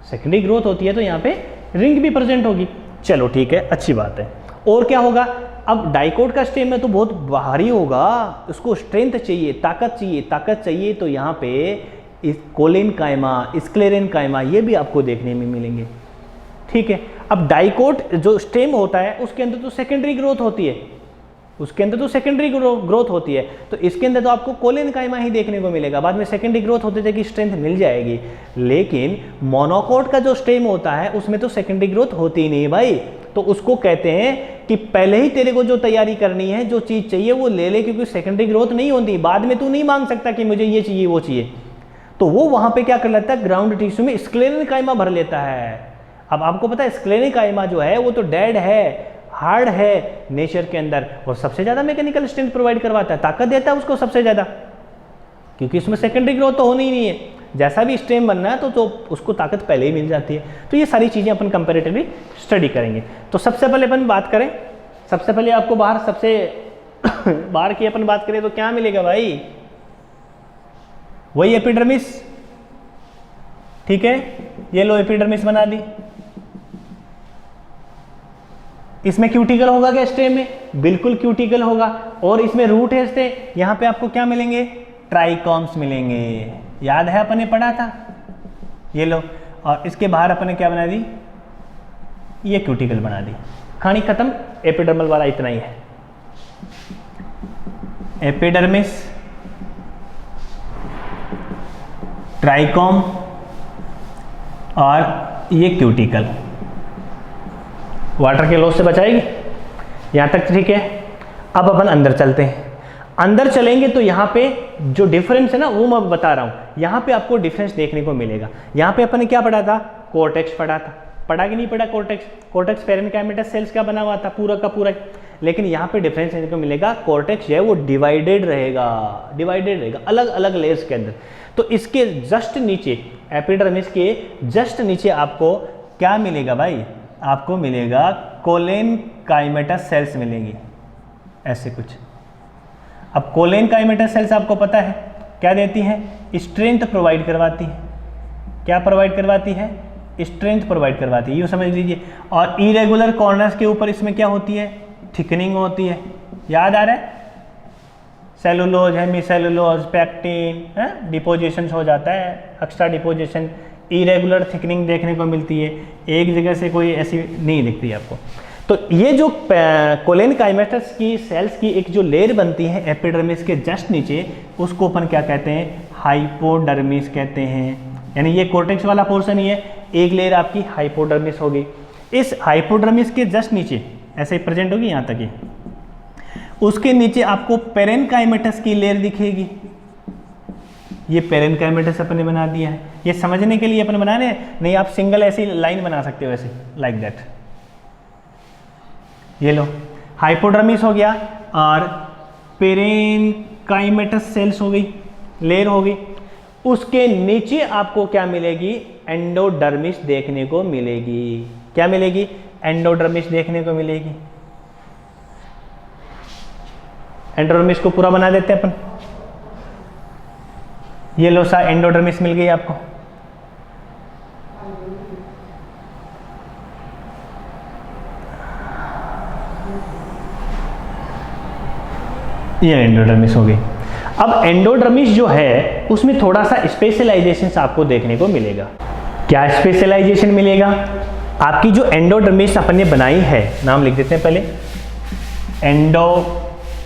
सेकेंडरी ग्रोथ होती है तो यहाँ पे रिंग भी प्रेजेंट होगी। चलो ठीक है, अच्छी बात है। और क्या होगा, अब डाइकोट का स्टेम में तो बहुत भारी होगा, उसको स्ट्रेंथ चाहिए, ताकत चाहिए, ताकत चाहिए, तो यहाँ पे इस कोलेन्काइमा, स्क्लेरेन्काइमा ये भी आपको देखने में मिलेंगे, ठीक है। अब डाइकोट जो स्टेम होता है उसके अंदर तो सेकेंडरी ग्रोथ होती है, उसके अंदर तो सेकेंडरी ग्रोथ होती है, तो इसके अंदर तो आपको कोलेन्काइमा ही देखने को मिलेगा। बाद में सेकेंडरी ग्रोथ होते थे कि स्ट्रेंथ मिल जाएगी। लेकिन मोनोकोट का जो स्टेम होता है उसमें तो सेकेंडरी ग्रोथ होती ही नहीं भाई, तो उसको कहते हैं कि पहले ही तेरे को जो तैयारी करनी है, जो चीज़ चाहिए वो ले ले, क्योंकि सेकेंडरी ग्रोथ नहीं होती, बाद में तू नहीं मांग सकता कि मुझे ये चाहिए वो चाहिए। तो वो वहाँ पे क्या कर लेता है, ग्राउंड टिश्यू में स्क्लेरेन्काइमा भर लेता है। अब आपको पता है स्क्लेरेन्काइमा जो है वो तो डेड है, हार्ड है नेचर के अंदर और सबसे ज़्यादा मैकेनिकल स्ट्रेंथ प्रोवाइड करवाता है, ताकत देता है उसको सबसे ज़्यादा, क्योंकि इसमें सेकेंडरी ग्रोथ तो होनी ही नहीं है। जैसा भी स्टेम बनना है तो उसको ताकत पहले ही मिल जाती है। तो ये सारी चीज़ें अपन कंपैरेटिवली स्टडी करेंगे। तो सबसे पहले अपन बात करें, सबसे पहले आपको बाहर की अपन बात करें तो क्या मिलेगा भाई, वही एपिडर्मिस, ठीक है। ये लो एपिडर्मिस बना दी, इसमें क्यूटिकल होगा क्या स्टेम में, बिल्कुल क्यूटिकल होगा। और इसमें रूट हेयर्स थे, यहाँ पे आपको क्या मिलेंगे, ट्राइकॉम्स मिलेंगे, याद है अपन ने पढ़ा था, ये लो। और इसके बाहर अपन ने क्या बना दी, ये क्यूटिकल बना दी, कहानी खत्म। एपिडर्मल वाला इतना ही है, एपिडर्मिस, ट्राइकॉम और ये क्यूटिकल, वाटर के लॉस से बचाएगी, यहाँ तक ठीक है। अब अपन अंदर चलते हैं, अंदर चलेंगे तो यहाँ पे जो डिफरेंस है ना वो मैं बता रहा हूँ, यहाँ पे आपको डिफरेंस देखने को मिलेगा। यहाँ पे अपन ने क्या पढ़ा था, कोर्टेक्स पढ़ा था, पढ़ा कि नहीं पढ़ा कोर्टेक्स, कोर्टेक्स पेरेन्काइमेटस सेल्स का बना हुआ था पूरा का पूरा। लेकिन यहाँ पे डिफरेंस देखने को मिलेगा, कोर्टेक्स जो है वो डिवाइडेड रहेगा, अलग अलग लेयर्स के अंदर। तो इसके जस्ट नीचे, एपिडर्मिस के जस्ट नीचे आपको क्या मिलेगा भाई, आपको मिलेगा कोलेनकाइमेटस सेल्स मिलेंगी, ऐसे कुछ। अब कोलेनकाइमेटस सेल्स आपको पता है क्या देती हैं, स्ट्रेंथ प्रोवाइड करवाती है। क्या प्रोवाइड करवाती है, स्ट्रेंथ प्रोवाइड करवाती है, यूँ समझ लीजिए। और इरेगुलर कॉर्नर्स के ऊपर इसमें क्या होती है, थिकनिंग होती है, याद आ रहा है, सेलुलोज, हेमीसेलुलोज, पैक्टिन, डिपोजिशन हो जाता है, एक्स्ट्रा डिपोजिशन, इरेगुलर थिकनिंग देखने को मिलती है, एक जगह से कोई ऐसी नहीं दिखती आपको। तो ये जो कोलेनकाइमेटस की सेल्स की एक जो लेयर बनती है एपिडर्मिस के जस्ट नीचे, उसको अपन क्या कहते हैं, हाइपोडर्मिस कहते हैं। यानी ये कोर्टेक्स वाला पोर्शन ही है, एक लेयर आपकी हाइपोडर्मिस होगी। इस हाइपोडर्मिस के जस्ट नीचे ऐसे ही प्रेजेंट होगी यहाँ तक ही, उसके नीचे आपको पेरेन्काइमेटस की लेयर दिखेगी। ये पेरेन्काइमेटस अपन ने बना दिया है, ये समझने के लिए अपन बना रहे हैं, नहीं आप सिंगल ऐसी लाइन बना सकते हो ऐसे, लाइक दैट। ये लो हाइपोडर्मिस हो गया और पेरेन्काइमेटस सेल्स हो गई, लेयर हो गई। उसके नीचे आपको क्या मिलेगी, एंडोडर्मिस देखने को मिलेगी। क्या मिलेगी, एंडोडर्मिस देखने को मिलेगी। एंडोडर्मिस को पूरा बना देते हैं अपन, ये लो सा एंडोडर्मिस मिल गई आपको। ये एंडोडर्मिस हो गई। अब एंडोडर्मिस जो है उसमें थोड़ा सा स्पेशलाइजेशन आपको देखने को मिलेगा। क्या स्पेशलाइजेशन मिलेगा, आपकी जो एंडोडर्मिस अपन ने बनाई है, नाम लिख देते हैं पहले, एंडोडर्मिस।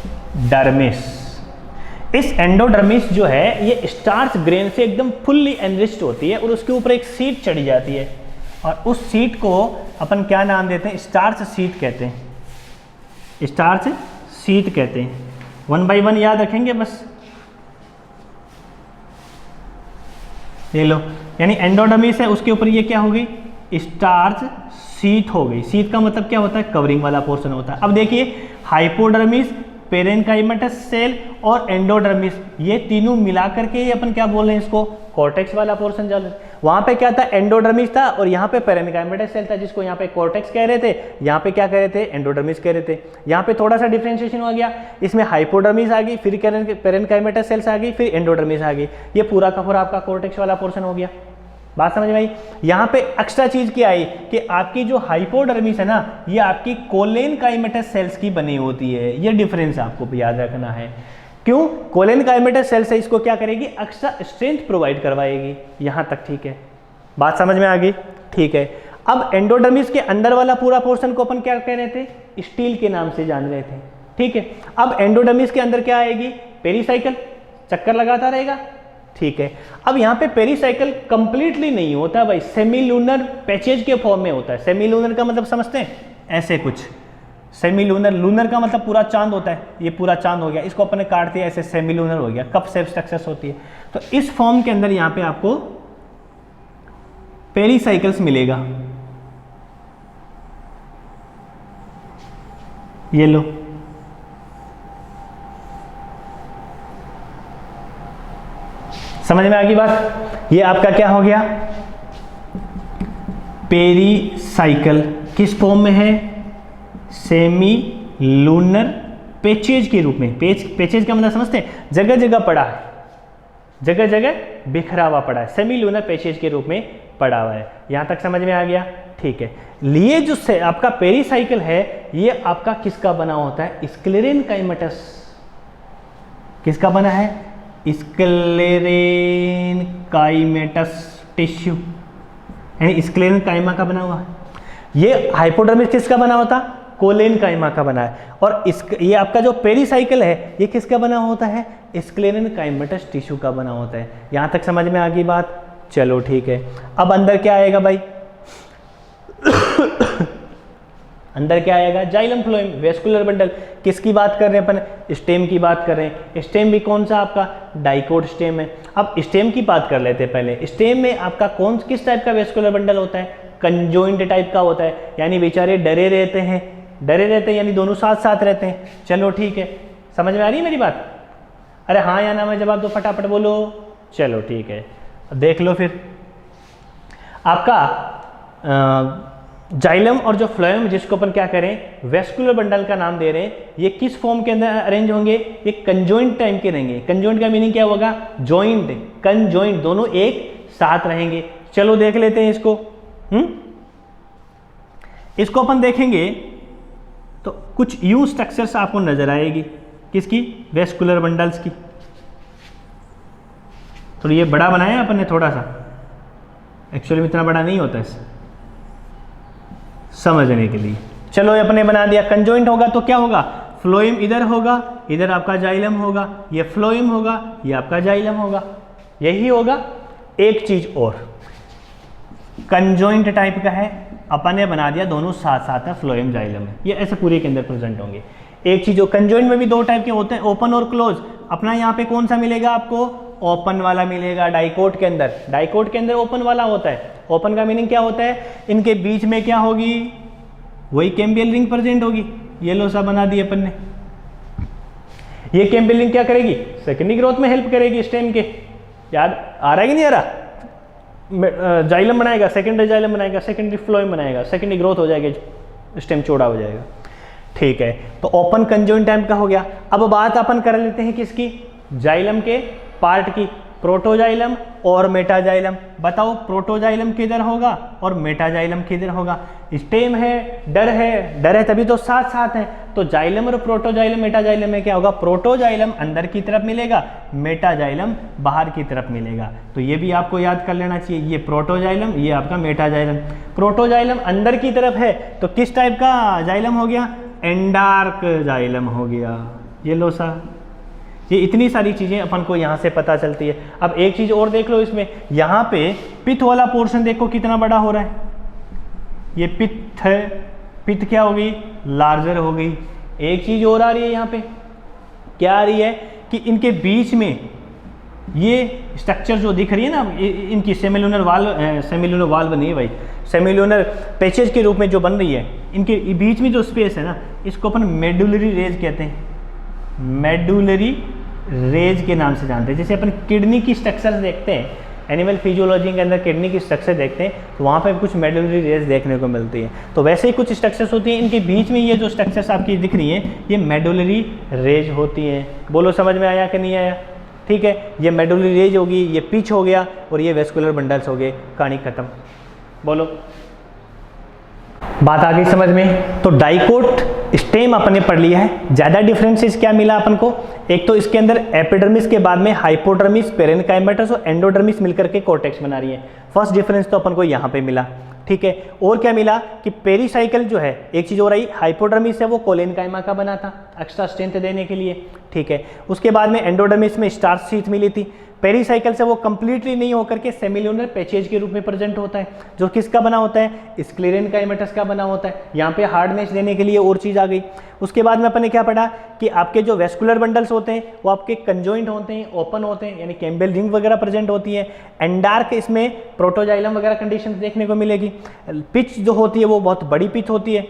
इस एंडोडर्मिस जो है ये स्टार्च ग्रेन से एकदम फुल्ली एनरिच्ड होती है और उसके ऊपर एक सीट चढ़ी जाती है और उस सीट को अपन क्या नाम देते हैं, स्टार्च सीट कहते हैं, स्टार्च सीट कहते हैं। 1 by 1 याद रखेंगे बस। ये लो, यानी एंडोडर्मिस है, उसके ऊपर ये क्या हो गई, स्टार्च शीथ हो गई। शीथ का मतलब क्या होता है, कवरिंग वाला पोर्शन होता है। अब देखिए हाइपोडर्मिस, पेरेन्काइमेटस सेल और एंडोडर्मिस, ये तीनों मिलाकर के अपन क्या बोल रहे हैं, इसको कॉर्टेक्स वाला पोर्शन चल रहा है। वहां पे क्या था, एंडोडर्मिस था और यहाँ पे पेरेन्काइमेटस सेल था, जिसको यहाँ पे कॉर्टेक्स कह रहे थे, यहाँ पे क्या कह रहे थे, एंडोडर्मिस कह रहे थे। यहाँ पे थोड़ा सा डिफरेंशिएशन हो गया, इसमें हाइपोडर्मिस आ गई, फिर पेरेन्काइमेटस सेल्स आ गई, फिर एंडोडर्मिस आ गई। ये पूरा का पूरा आपका कॉर्टेक्स वाला पोर्शन हो गया। बात समझ में आई। यहाँ पे एक्स्ट्रा चीज क्या आई कि आपकी जो हाइपोडर्मिस है ना, ये आपकी कोलेनकाइमेटस सेल्स की बनी होती है। ये डिफरेंस आपको याद रखना है। क्यों, कोलेनकाइमेटस सेल्स है, इसको क्या करेगी, एक्स्ट्रा स्ट्रेंथ प्रोवाइड करवाएगी। यहाँ तक ठीक है, बात समझ में आ गई, ठीक है। अब एंडोडर्मिस के अंदर वाला पूरा पोर्शन को अपन क्या कह रहे थे, स्टील के नाम से जान रहे थे, ठीक है। अब एंडोडर्मिस के अंदर क्या आएगी, पेरीसाइकिल, चक्कर लगाता रहेगा, ठीक है। अब यहाँ पे पेरीसाइकिल कंप्लीटली नहीं होता भाई, सेमीलूनर पैचेज के फॉर्म में होता है। सेमीलूनर का मतलब समझते हैं, ऐसे कुछ सेमीलूनर, लूनर का मतलब पूरा चांद होता है, ये पूरा चांद हो गया, इसको अपने काट दिया, ऐसे सेमीलूनर हो गया, कप शेप स्ट्रक्चर्स होती है। तो इस फॉर्म के अंदर यहाँ पे आपको पेरीसाइकिल्स मिलेगा। ये लो, समझ में आ गई बात। ये आपका क्या हो गया, पेरीसाइकल किस फॉर्म में है, सेमी लूनर पेचेज के रूप में। पेचेज का मतलब समझते हैं, जगह जगह पड़ा है, जगह जगह बिखरा हुआ पड़ा है, सेमी लूनर पेचेज के रूप में पड़ा हुआ है। यहां तक समझ में आ गया, ठीक है। ये जो से आपका पेरीसाइकिल है, ये आपका किसका बना होता है, स्क्लेरेनकाइमेटस। किसका बना है, स्क्लेरेनकाइमेटस टिश्यू, यानी स्क्लेरेनकाइमा का बना हुआ है। ये हाइपोडर्मिस किसका बना होता, कोलेनकाइमा का बना है। और ये आपका जो पेरीसाइकिल है, ये किसका बना होता है, स्क्लेरेनकाइमेटस टिश्यू का बना होता है। यहां तक समझ में आ गई बात, चलो ठीक है। अब अंदर क्या आएगा भाई, अंदर क्या आएगा, जाइलम फ्लोएम, वेस्कुलर बंडल। किसकी बात कर रहे हैं अपन, स्टेम की बात कर रहे हैं। स्टेम भी कौन सा आपका, डाइकोट स्टेम है। अब स्टेम की बात कर लेते हैं पहले। स्टेम में आपका किस टाइप का वेस्कुलर बंडल होता है, कंजॉइंट टाइप का होता है, यानी बेचारे डरे रहते हैं, यानी दोनों साथ साथ रहते हैं। चलो ठीक है, समझ में आ रही है मेरी बात। अरे हाँ या ना में जवाब दो, फटाफट बोलो। चलो ठीक है, देख लो फिर आपका जाइलम और जो फ्लोएम, जिसको अपन क्या करें, वेस्कुलर बंडल का नाम दे रहे हैं, ये किस फॉर्म के अंदर अरेंज होंगे, ये कंजॉइंट टाइप के रहेंगे। कंजॉइंट का मीनिंग क्या होगा, जॉइंट, कंजॉइंट, दोनों एक साथ रहेंगे। चलो देख लेते हैं इसको। इसको अपन देखेंगे तो कुछ यूं स्ट्रक्चर्स आपको नजर आएगी, किसकी, वेस्कुलर बंडल्स की। तो ये बड़ा बनाया अपन ने थोड़ा सा, एक्चुअली में इतना बड़ा नहीं होता है समझने के लिए। चलो अपने बना दिया, कंजॉइंट होगा तो क्या होगा, फ्लोएम इधर होगा, इधर आपका जाइलम होगा, ये फ्लोएम होगा, ये आपका जाइलम होगा, यही होगा। एक चीज और, कंजॉइंट टाइप का है, अपन ने बना दिया दोनों साथ साथ है, फ्लोएम जाइलम है, ये ऐसे पूरे के अंदर प्रेजेंट होंगे। एक चीज, कंजॉइंट में भी दो टाइप के होते हैं, ओपन और क्लोज। अपना यहाँ पे कौन सा मिलेगा आपको, ओपन वाला मिलेगा। डाइकोट के अंदर, डाइकोट के अंदर ओपन वाला होता है। ओपन का मीनिंग क्या होता है, इनके बीच में क्या होगी, वही कैम्बियल रिंग प्रेजेंट होगी। ये लो सा बना दी अपन ने। ये कैम्बियल रिंग क्या करेगी, सेकेंडरी ग्रोथ में हेल्प करेगी स्टेम के। याद आ रहा है कि नहीं आ रहा, जाइलम बनाएगा, सेकेंडरी जाइलम बनाएगा, सेकेंडरी फ्लोएम बनाएगा, सेकेंडरी ग्रोथ हो जाएगी, स्टेम चौड़ा हो जाएगा। ठीक है, तो ओपन कंजॉइंट टाइप का हो गया। अब बात अपन कर लेते हैं किसकी, जाइलम के पार्ट की, प्रोटोजाइलम और मेटाजाइलम। बताओ प्रोटोजाइलम किधर होगा और मेटाजाइलम किधर होगा। स्टेम है, डर है तभी तो साथ साथ है। तो जाइलम और प्रोटोजाइलम मेटाजाइलम में क्या होगा, प्रोटोजाइलम अंदर की तरफ मिलेगा, मेटाजाइलम बाहर की तरफ मिलेगा। तो ये भी आपको याद कर लेना चाहिए, ये प्रोटोजाइलम, ये आपका मेटाजाइलम। प्रोटोजाइलम अंदर की तरफ है तो किस टाइप का जाइलम हो गया, एंडार्क जाइलम हो गया। ये लो सा, ये इतनी सारी चीज़ें अपन को यहाँ से पता चलती है। अब एक चीज़ और देख लो इसमें, यहाँ पे पित्त वाला पोर्शन देखो कितना बड़ा हो रहा है, ये पित्त है, पित्त क्या हो गई, लार्जर हो गई। एक चीज़ और आ रही है यहाँ पे, क्या आ रही है कि इनके बीच में ये स्ट्रक्चर जो दिख रही है ना, इनकी सेमिलुनर वाल्व नहीं है भाई, सेमिलुनर पैचेज के रूप में जो बन रही है, इनके बीच में जो स्पेस है ना, इसको अपन मेडुलरी रेज कहते हैं, मेडुलरी रेज के नाम से जानते हैं। जैसे अपन किडनी की स्ट्रक्चर देखते हैं, एनिमल फिजियोलॉजी के अंदर किडनी की स्ट्रक्चर देखते हैं, तो वहाँ पे कुछ मेडुलरी रेज देखने को मिलती है। तो वैसे ही कुछ स्ट्रक्चर्स होती हैं, इनके बीच में ये जो स्ट्रक्चर्स आपकी दिख रही हैं, ये मेडुलरी रेज होती हैं। बोलो समझ में आया कि नहीं आया, ठीक है। ये मेडुलरी रेज होगी, ये पिच हो गया, और ये वेस्कुलर बंडल्स हो गए, कहानी खत्म। बोलो बात आ गई समझ में। तो डाइकोट स्टेम अपन ने पढ़ लिया है। ज़्यादा डिफरेंसेस क्या मिला अपन को, एक तो इसके अंदर एपिडर्मिस के बाद में हाइपोडर्मिस, पेरेनकाइमेटस और एंडोडर्मिस मिलकर के कॉर्टेक्स बना रही है। फर्स्ट डिफरेंस तो अपन को यहाँ पे मिला, ठीक है। और क्या मिला कि पेरीसाइकिल जो है, एक चीज़ और आई, हाइपोडर्मिस है वो कोलेनकाइमा का बना था एक्स्ट्रा स्ट्रेंथ देने के लिए, ठीक है। उसके बाद में एंडोडर्मिस में स्टार्च शीथ मिली थी। पेरीसाइकिल से वो कंप्लीटली नहीं होकर के सेमिलुनर पैचेज के रूप में प्रेजेंट होता है, जो किसका बना होता है, स्क्लेरेनकाइमेटस का बना होता है। यहाँ पे हार्डनेस देने के लिए और चीज़ आ गई। उसके बाद में अपन ने क्या पढ़ा कि आपके जो वेस्कुलर बंडल्स होते हैं वो आपके कंजॉइंट होते हैं, ओपन होते हैं, यानी कैम्बेल रिंग वगैरह प्रेजेंट होती है। एंडार्क इसमें प्रोटोजाइलम वगैरह कंडीशन देखने को मिलेगी। पिच जो होती है वो बहुत बड़ी पिच होती है।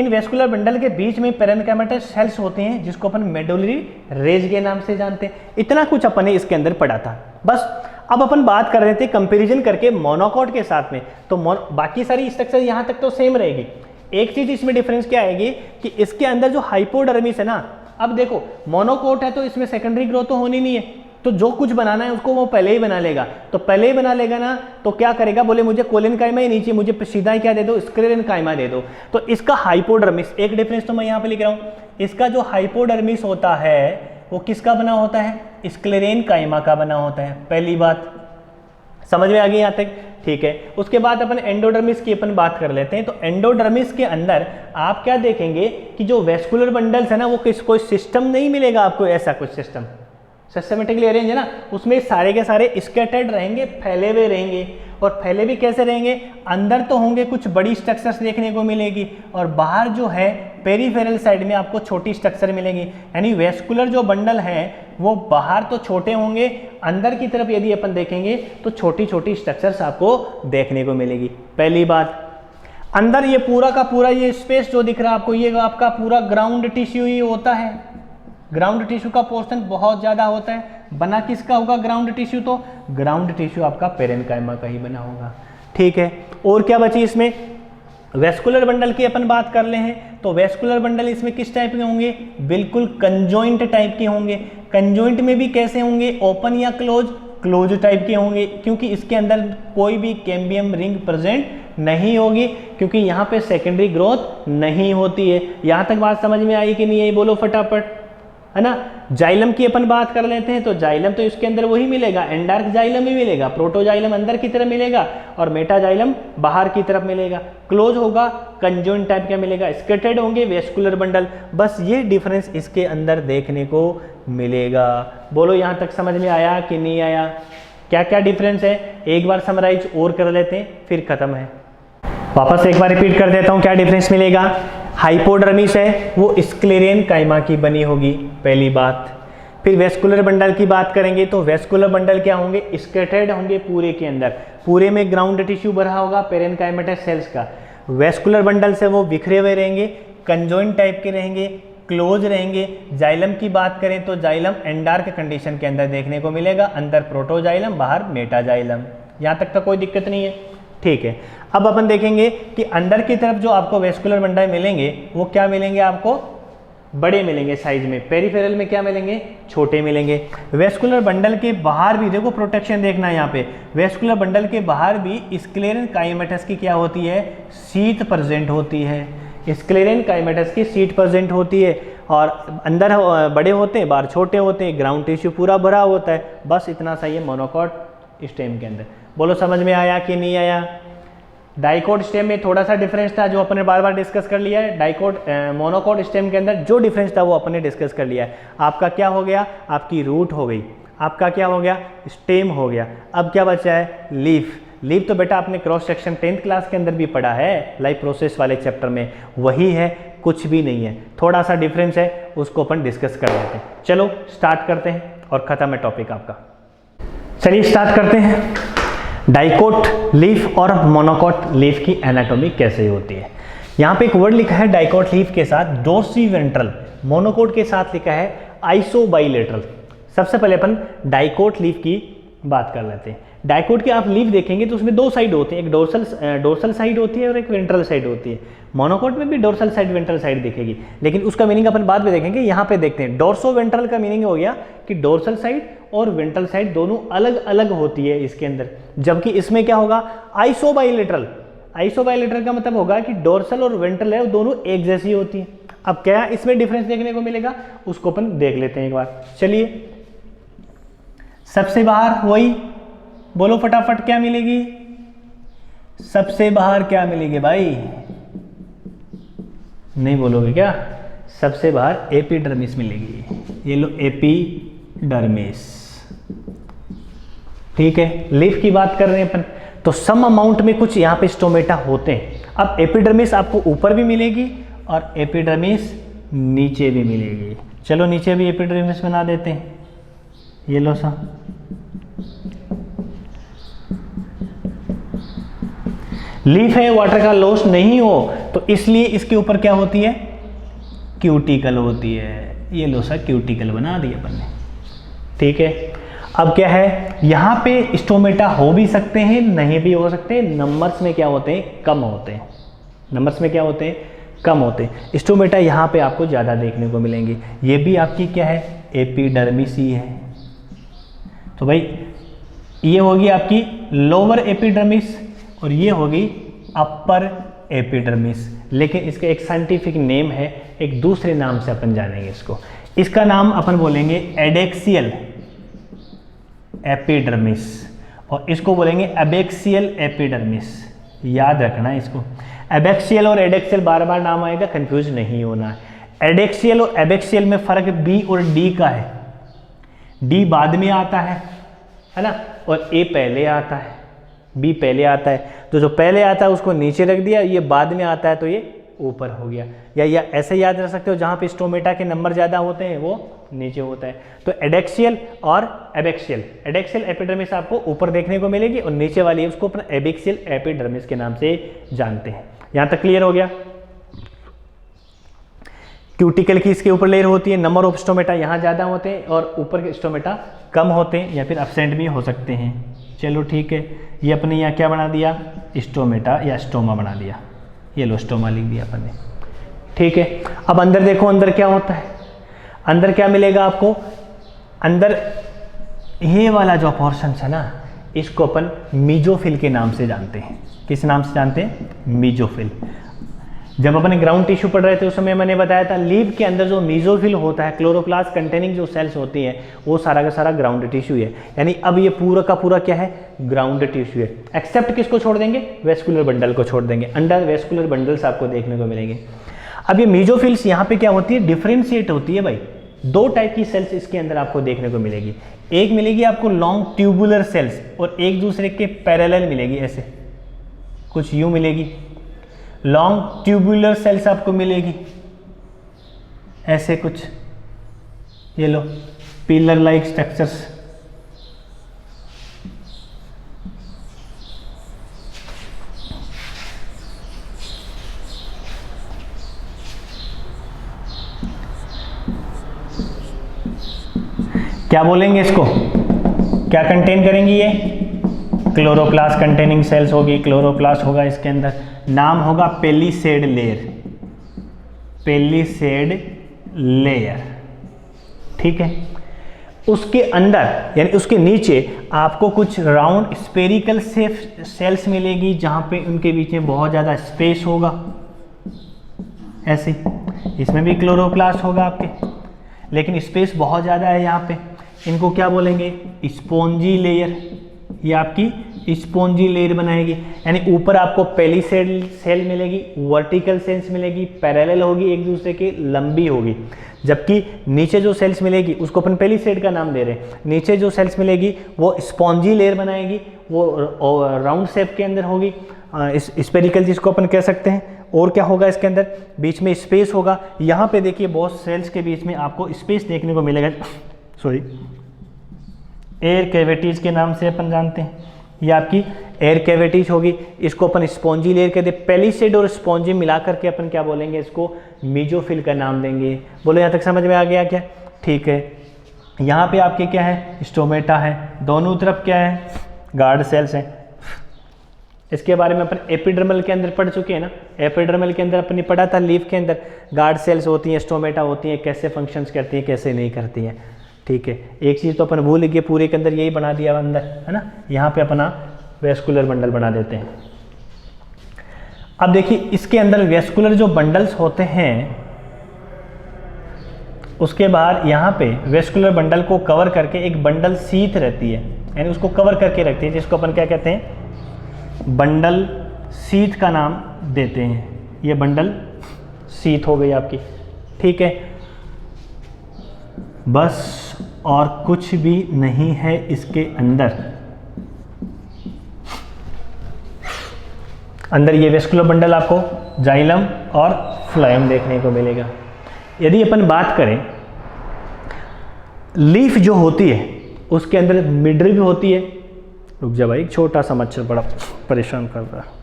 इन वेस्कुलर बंडल के बीच में पेरेन्काइमा सेल्स होते हैं जिसको अपन मेडुलरी रेज के नाम से जानते हैं। इतना कुछ अपन ने इसके अंदर पढ़ा था। बस अब अपन बात कर रहे थे कंपैरिजन करके मोनोकॉट के साथ में, तो बाकी सारी स्ट्रक्चर यहाँ तक तो सेम रहेगी। एक चीज इसमें डिफरेंस क्या आएगी कि इसके अंदर जो हाइपोडर्मिस है ना, अब देखो मोनोकोट है तो इसमें सेकेंडरी ग्रोथ तो होनी नहीं है, तो जो कुछ बनाना है उसको वो पहले ही बना लेगा। तो पहले ही बना लेगा ना, तो क्या करेगा, बोले मुझे कोलेनकाइमा ही नीचे, मुझे सीधा ही क्या दे दो, स्क्लेरेनकाइमा दे दो। तो इसका हाइपोडर्मिस, एक डिफरेंस तो मैं यहाँ पे लिख रहा हूँ, इसका जो हाइपोडर्मिस होता है वो किसका बना होता है, स्क्लेरेनकाइमा का बना होता है। पहली बात समझ में आ गई यहाँ तक, ठीक है। उसके बाद अपन एंडोडर्मिस की अपन बात कर लेते हैं। तो एंडोडर्मिस के अंदर आप क्या देखेंगे कि जो वेस्कुलर बंडल्स है ना, वो कोई सिस्टम नहीं मिलेगा आपको, ऐसा कुछ सिस्टम सिस्टमेटिकली अरेंज है ना, उसमें सारे के सारे स्कैटर्ड रहेंगे, फैले हुए रहेंगे। और फैले भी कैसे रहेंगे, अंदर तो होंगे कुछ बड़ी स्ट्रक्चर्स देखने को मिलेगी, और बाहर जो है पेरीफेरल साइड में आपको छोटी स्ट्रक्चर मिलेंगी। यानी वेस्कुलर जो बंडल है वो बाहर तो छोटे होंगे, अंदर की तरफ यदि अपन देखेंगे तो छोटी छोटी स्ट्रक्चर्स आपको देखने को मिलेगी। पहली बात, अंदर ये पूरा का पूरा ये स्पेस जो दिख रहा है आपको, ये आपका पूरा ग्राउंड टिश्यू ही होता है। ग्राउंड टिश्यू का पोर्शन बहुत ज़्यादा होता है। बना किसका होगा ग्राउंड टिश्यू, तो ग्राउंड टिश्यू आपका पेरेन्काइमा का ही बना होगा, ठीक है। और क्या बची इसमें, वेस्कुलर बंडल की अपन बात कर ले हैं, तो वेस्कुलर बंडल इसमें किस टाइप के होंगे, बिल्कुल कंजॉइंट टाइप के होंगे। कंजॉइंट में भी कैसे होंगे, ओपन या क्लोज टाइप के होंगे, क्योंकि इसके अंदर कोई भी कैम्बियम रिंग प्रेजेंट नहीं होगी, क्योंकि यहाँ पे सेकेंडरी ग्रोथ नहीं होती है। यहाँ तक बात समझ में आई कि नहीं आई, बोलो फटाफट, है ना। जाइलम की अपन बात कर लेते हैं, तो जाइलम तो इसके अंदर वही मिलेगा, एंडार्क जाइलम ही मिलेगा, प्रोटोजाइलम अंदर की तरफ मिलेगा और मेटाजाइलम बाहर की तरफ मिलेगा। क्लोज होगा, कंजॉइंट टाइप का मिलेगा, स्कैटर्ड होंगे वेस्कुलर बंडल। बस ये डिफरेंस इसके अंदर देखने को मिलेगा। बोलो यहाँ तक समझ में आया कि नहीं आया, क्या क्या डिफरेंस है, एक बार समराइज और कर लेते हैं फिर खत्म है। वापस एक बार रिपीट कर देता हूँ, क्या डिफरेंस मिलेगा, हाइपोडर्मिस है वो स्क्लेरेनकाइमा की बनी होगी, पहली बात। फिर वेस्कुलर बंडल की बात करेंगे तो वेस्कुलर बंडल क्या होंगे, स्कैटर्ड होंगे पूरे के अंदर, पूरे में ग्राउंड टिश्यू भरा होगा पेरेन्काइमेटस सेल्स का। वेस्कुलर बंडल से वो बिखरे हुए रहेंगे, कंजॉइंट टाइप के रहेंगे, क्लोज रहेंगे। जाइलम की बात करें तो जाइलम एंडार्क कंडीशन के अंदर देखने को मिलेगा, अंदर प्रोटोजाइलम बाहर मेटाजाइलम। यहाँ तक तो कोई दिक्कत नहीं है, ठीक है। अब अपन देखेंगे कि अंदर की तरफ जो आपको वेस्कुलर बंडल मिलेंगे वो क्या मिलेंगे, आपको बड़े मिलेंगे साइज में, पेरिफेरल में क्या मिलेंगे, छोटे मिलेंगे। वेस्कुलर बंडल के बाहर भी देखो, प्रोटेक्शन देखना है यहाँ पे, वेस्कुलर बंडल के बाहर भी स्क्लेरेनकाइमेटस की क्या होती है, शीट प्रेजेंट होती है। स्क्लेरेनकाइमेटस की शीट प्रेजेंट होती है, और अंदर बड़े होते हैं बाहर छोटे होते हैं, ग्राउंड टिश्यू पूरा भरा होता है। बस इतना सा ये मोनोकॉट स्टेम के अंदर। बोलो समझ में आया कि नहीं आया। डाइकोट स्टेम में थोड़ा सा डिफरेंस था जो अपन ने बार बार डिस्कस कर लिया है। डाइकोट मोनोकोट स्टेम के अंदर जो डिफरेंस था वो अपन ने डिस्कस कर लिया है। आपका क्या हो गया, आपकी रूट हो गई, आपका क्या हो गया, स्टेम हो गया। अब क्या बचा है, लीफ। लीफ तो बेटा आपने क्रॉस सेक्शन 10th क्लास के अंदर भी पढ़ा है, लाइफ प्रोसेस वाले चैप्टर में, वही है, कुछ भी नहीं है। थोड़ा सा डिफरेंस है, उसको अपन डिस्कस कर लेते हैं। चलो स्टार्ट करते हैं और ख़त्म है टॉपिक आपका। चलिए स्टार्ट करते हैं। डाइकोट लीफ और मोनोकोट लीफ की एनाटॉमी कैसे होती है। यहाँ पे एक वर्ड लिखा है डाइकोट लीफ के साथ डोर्सिवेंट्रल, मोनोकोट के साथ लिखा है आइसोबाइलेटरल। सबसे पहले अपन डाइकोट लीफ की बात कर लेते हैं। डाइकोट की आप लीफ देखेंगे तो उसमें दो साइड होते हैं, एक डोर्सल साइड होती है और एक वेंट्रल साइड होती है। मोनोकोट में भी डोर्सल साइड वेंट्रल साइड दिखेगी, लेकिन उसका मीनिंग अपन बाद में देखेंगे। यहाँ पे देखते हैं डोर्सो वेंट्रल का मीनिंग हो गया कि डोर्सल साइड और वेंट्रल साइड दोनों अलग अलग होती है इसके अंदर, जबकि इसमें क्या होगा, आइसोबाइलेटरल। आइसोबाइलेटरल का मतलब होगा कि डोर्सल और वेंट्रल है वो दोनों एक जैसी होती है। अब क्या इसमें डिफरेंस देखने को मिलेगा, उसको अपन देख लेते हैं एक बार। चलिए सबसे बाहर वही, बोलो फटाफट क्या मिलेगी, सबसे बाहर क्या मिलेगी भाई, नहीं बोलोगे क्या, सबसे बाहर एपिडर्मिस मिलेगी। ये लो एपिडर्मिस, ठीक है। लीफ की बात कर रहे हैं अपन, तो सम अमाउंट में कुछ यहाँ पे स्टोमेटा होते हैं। अब एपिडर्मिस आपको ऊपर भी मिलेगी और एपिडर्मिस नीचे भी मिलेगी। चलो नीचे भी एपिडर्मिस बना देते हैं, ये लो सा। लीफ है, वाटर का लॉस नहीं हो, तो इसलिए इसके ऊपर क्या होती है, क्यूटिकल होती है। ये लो सा क्यूटिकल बना दिया अपन ने, ठीक है। अब क्या है, यहाँ पे स्टोमेटा हो भी सकते हैं, नहीं भी हो सकते। नंबर्स में क्या होते हैं, कम होते हैं। नंबर्स में क्या होते हैं, कम होते हैं। स्टोमेटा यहाँ पे आपको ज़्यादा देखने को मिलेंगे। ये भी आपकी क्या है, एपिडर्मिस ही है। तो भाई ये होगी आपकी लोअर एपिडर्मिस और ये होगी अपर एपिडर्मिस, लेकिन इसका एक साइंटिफिक नेम है, एक दूसरे नाम से अपन जानेंगे इसको। इसका नाम अपन बोलेंगे एडेक्सियल एपिडर्मिस और इसको बोलेंगे एबेक्सियल एपिडर्मिस। याद रखना है इसको, एबेक्सियल और एडेक्सियल बार बार नाम आएगा, कंफ्यूज नहीं होना है। एडेक्सियल और एबेक्सियल में फर्क बी और डी का है। डी बाद में आता है ना, और ए पहले आता है, बी पहले आता है। तो जो पहले आता है उसको नीचे रख दिया, ये बाद में आता है तो ये ऊपर हो गया। या ऐसे याद रख सकते हो, जहाँ पे स्टोमेटा के नंबर ज़्यादा होते हैं वो नीचे होता है। तो एडेक्सियल और एबेक्सियल, एडेक्सियल एपिडर्मिस आपको ऊपर देखने को मिलेगी और नीचे वाली उसको अपना एबेक्सियल एपिडर्मिस के नाम से जानते हैं। यहाँ तक क्लियर हो गया। क्यूटिकल की इसके ऊपर लेयर होती है, नंबर ऑफ स्टोमेटा यहाँ ज़्यादा होते हैं और ऊपर के स्टोमेटा कम होते हैं या फिर एब्सेंट भी हो सकते हैं। चलो ठीक है, ये अपने यहाँ क्या बना दिया, स्टोमेटा या स्टोमा बना दिया। ये लो स्टोमा लिख दिया अपन ने, ठीक है। अब अंदर देखो, अंदर क्या होता है, अंदर क्या मिलेगा आपको, अंदर ये वाला जो पोर्शन है ना, इसको अपन मीजोफिल के नाम से जानते हैं। किस नाम से जानते हैं, मीजोफिल। जब अपन ग्राउंड टिश्यू पढ़ रहे थे उस समय मैंने बताया था, लीफ के अंदर जो मीजोफिल होता है, क्लोरोप्लास्ट कंटेनिंग जो सेल्स होती हैं, वो सारा का सारा ग्राउंड टिश्यू है। यानी अब ये पूरा का पूरा क्या है, ग्राउंड टिश्यू है। एक्सेप्ट किसको छोड़ देंगे, वेस्कुलर बंडल को छोड़ देंगे। अंडर वेस्कुलर बंडल्स आपको देखने को मिलेंगे। अब ये मीजोफिल्स यहाँ पे क्या होती है, डिफ्रेंशिएट होती है भाई। दो टाइप की सेल्स इसके अंदर आपको देखने को मिलेगी। एक मिलेगी आपको लॉन्ग ट्यूबुलर सेल्स और एक दूसरे के पैरेलल मिलेगी, ऐसे कुछ यूं मिलेगी। लॉन्ग ट्यूबुलर सेल्स आपको मिलेगी ऐसे कुछ, ये लो पिलर लाइक स्ट्रक्चर्स। क्या बोलेंगे इसको, क्या कंटेन करेंगी, ये क्लोरोप्लास्ट कंटेनिंग सेल्स होगी। क्लोरोप्लास्ट होगा इसके अंदर, नाम होगा पेलिसेड लेयर, पेलिसेड लेयर, ठीक है। उसके अंदर यानी उसके नीचे आपको कुछ राउंड स्पेरिकल सेल्स मिलेगी, जहां पे उनके बीच में बहुत ज़्यादा स्पेस होगा, ऐसे। इसमें भी क्लोरोप्लास्ट होगा आपके, लेकिन स्पेस बहुत ज़्यादा है यहाँ पे। इनको क्या बोलेंगे, स्पॉन्जी लेयर। ये आपकी स्पॉन्जी लेयर बनाएगी, यानी ऊपर आपको पेलिसेड सेल मिलेगी, वर्टिकल सेल्स मिलेगी, पैरेलल होगी एक दूसरे के, लंबी होगी। जबकि नीचे जो सेल्स मिलेगी उसको अपन पेलिसेड का नाम दे रहे हैं। नीचे जो सेल्स मिलेगी वो स्पॉन्जी लेयर बनाएगी, वो राउंड शेप के अंदर होगी, स्पेरिकल जिसको अपन कह सकते हैं। और क्या होगा इसके अंदर, बीच में स्पेस होगा। यहाँ पे देखिए बहुत सेल्स के बीच में आपको स्पेस देखने को मिलेगा, सॉरी, एयर कैविटीज के नाम से अपन जानते हैं। ये आपकी एयर कैविटीज होगी, इसको अपन स्पॉन्जी लेयर कहते हैं। पेलिसेड और स्पॉन्जी मिला करके अपन क्या बोलेंगे, इसको मीजोफिल का नाम देंगे। बोलो यहाँ तक समझ में आ गया क्या, ठीक है। यहाँ पे आपके क्या है, स्टोमेटा है, दोनों तरफ क्या है, गार्ड सेल्स हैं। इसके बारे में अपन एपिडर्मल के अंदर पढ़ चुके हैं ना, एपिडर्मल के अंदर अपन ने पढ़ा था, लीफ के अंदर गार्ड सेल्स होती हैं, स्टोमेटा होती हैं, कैसे फंक्शंस करती हैं, कैसे नहीं करती हैं, ठीक है। एक चीज़ तो अपन भूल गए, पूरे के अंदर यही बना दिया अंदर, है ना। यहाँ पे अपना वेस्कुलर बंडल बना देते हैं। अब देखिए इसके अंदर वेस्कुलर जो बंडल्स होते हैं, उसके बाद यहाँ पे वेस्कुलर बंडल को कवर करके एक बंडल सीथ रहती है, यानी उसको कवर करके रखती है, जिसको अपन क्या कहते हैं, बंडल सीथ का नाम देते हैं। ये बंडल सीथ हो गई आपकी, ठीक है। बस और कुछ भी नहीं है इसके अंदर। अंदर ये वेस्कुलर बंडल आपको जाइलम और फ्लोएम देखने को मिलेगा। यदि अपन बात करें लीफ जो होती है उसके अंदर मिडल भी होती है। रुक जा भाई, एक छोटा सा मच्छर बड़ा परेशान कर रहा है।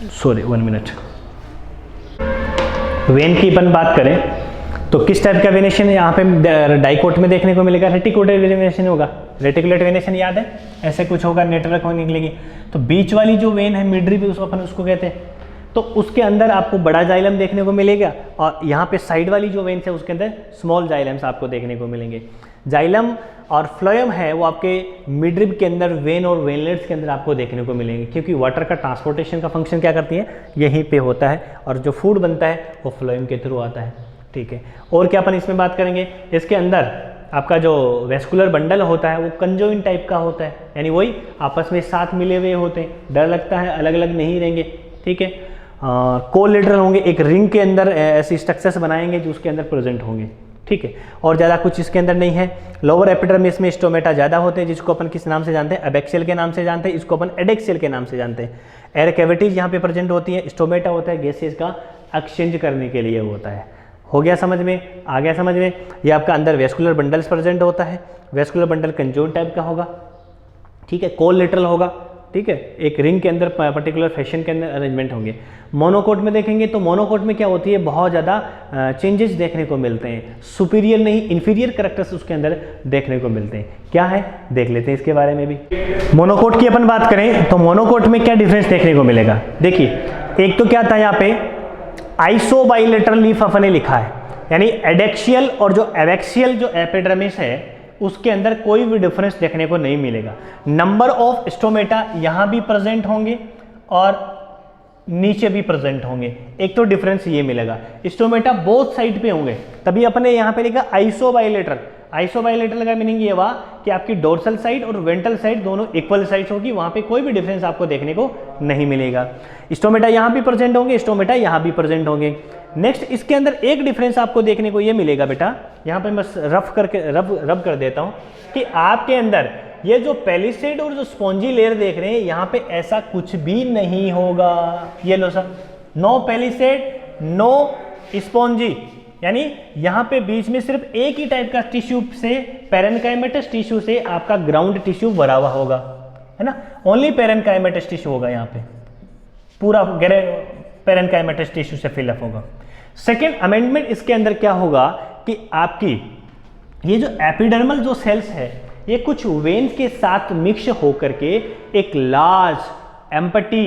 Sorry 1 minute. वेन की अपन बात करें तो किस टाइप का वेनेशन यहाँ पे डाइकोट में देखने को मिलेगा? रेटिकुलेटेड वेनेशन होगा। रेटिकुलेटेड वेनेशन याद है, ऐसे कुछ होगा, नेटवर्क होने निकलेगी। तो बीच वाली जो वेन है मिडरिप, उसको अपन उसको कहते हैं। तो उसके अंदर आपको बड़ा जाइलम देखने को मिलेगा और यहाँ पे साइड वाली जो वेन्स है उसके अंदर स्मॉल जाइलम्स आपको देखने को मिलेंगे। जाइलम और फ्लोएम है वो आपके मिडरिब के अंदर वेन और वेनलेट्स के अंदर आपको देखने को मिलेंगे, क्योंकि वाटर का ट्रांसपोर्टेशन का फंक्शन क्या करती है, यहीं पे होता है, और जो फूड बनता है वो फ्लोएम के थ्रू आता है। ठीक है, और क्या अपन इसमें बात करेंगे, इसके अंदर आपका जो वेस्कुलर बंडल होता है वो कंजोइन टाइप का होता है, यानी वही आपस में साथ मिले हुए होते हैं, डर लगता है अलग अलग नहीं रहेंगे। ठीक है, कोलेटरल होंगे, एक रिंग के अंदर ऐसी स्ट्रक्चर्स बनाएंगे जो उसके अंदर प्रेजेंट होंगे। ठीक है, और ज़्यादा कुछ इसके अंदर नहीं है। लोअर एपिडर्मिस में स्टोमेटा ज़्यादा होते हैं, जिसको अपन किस नाम से जानते हैं, एबैक्सियल के नाम से जानते हैं, इसको अपन एडेक्सियल के नाम से जानते हैं। एयर कैविटीज यहाँ पे प्रेजेंट होती है। स्टोमेटा होता है गैसेस का एक्सचेंज करने के लिए होता है। हो गया समझ में, आ गया समझ में। ये आपका अंदर वेस्कुलर बंडल्स प्रेजेंट होता है। वेस्कुलर बंडल कंजोन टाइप का होगा। ठीक है, कोलेटरल होगा। ठीक है, एक रिंग के अंदर पर्टिकुलर फैशन के अंदर अरेंजमेंट होंगे। मोनोकोट में देखेंगे तो मोनोकोट में क्या होती है, बहुत ज़्यादा चेंजेस देखने को मिलते हैं। सुपीरियर नहीं, इन्फीरियर कैरेक्टर्स उसके अंदर देखने को मिलते हैं। क्या है, देख लेते हैं इसके बारे में भी। मोनोकोट की अपन बात करें तो मोनोकोट में क्या डिफरेंस देखने को मिलेगा। देखिए, एक तो क्या था यहाँ पे आइसोबाइलेटरल लीफ अपन ने लिखा है, यानी एडेक्सियल और जो एबैक्सियल जो एपिडर्मिस है उसके अंदर कोई भी डिफरेंस देखने को नहीं मिलेगा। नंबर ऑफ स्टोमेटा यहाँ भी प्रेजेंट होंगे और नीचे भी प्रेजेंट होंगे। एक तो डिफरेंस ये मिलेगा, स्टोमेटा बोथ साइड पे होंगे, तभी अपने यहाँ पे लिखा आइसोबाइलेटरल। आइसोबाइलेटरल का मीनिंग ये हुआ कि आपकी डोर्सल साइड और वेंट्रल साइड दोनों इक्वल साइड्स होगी, वहां पे कोई भी डिफरेंस आपको देखने को नहीं मिलेगा। स्टोमेटा यहाँ भी प्रेजेंट होंगे, स्टोमेटा यहाँ भी प्रेजेंट होंगे। नेक्स्ट इसके अंदर एक डिफरेंस आपको देखने को ये मिलेगा बेटा, यहाँ पे मैं रब कर देता हूँ कि आपके अंदर ये जो पेलिसेड और जो स्पॉन्जी लेयर देख रहे हैं यहाँ पे ऐसा कुछ भी नहीं होगा। ये लो sir, no palisade no spongy, यानी यहाँ पे बीच में सिर्फ एक ही टाइप का टिश्यू से, पैरेनकाइमेटस टिश्यू से आपका ग्राउंड टिश्यू भरा हुआ होगा, है ना। ओनली पैरेनकाइमेटस टिश्यू होगा, यहाँ पे पूरा पैरेनकाइमेटस टिश्यू से फिलअप होगा। सेकेंड अमेंडमेंट इसके अंदर क्या होगा कि आपकी ये जो एपिडर्मल जो सेल्स है ये कुछ वेन्स के साथ मिक्स होकर के एक लार्ज एम्पटी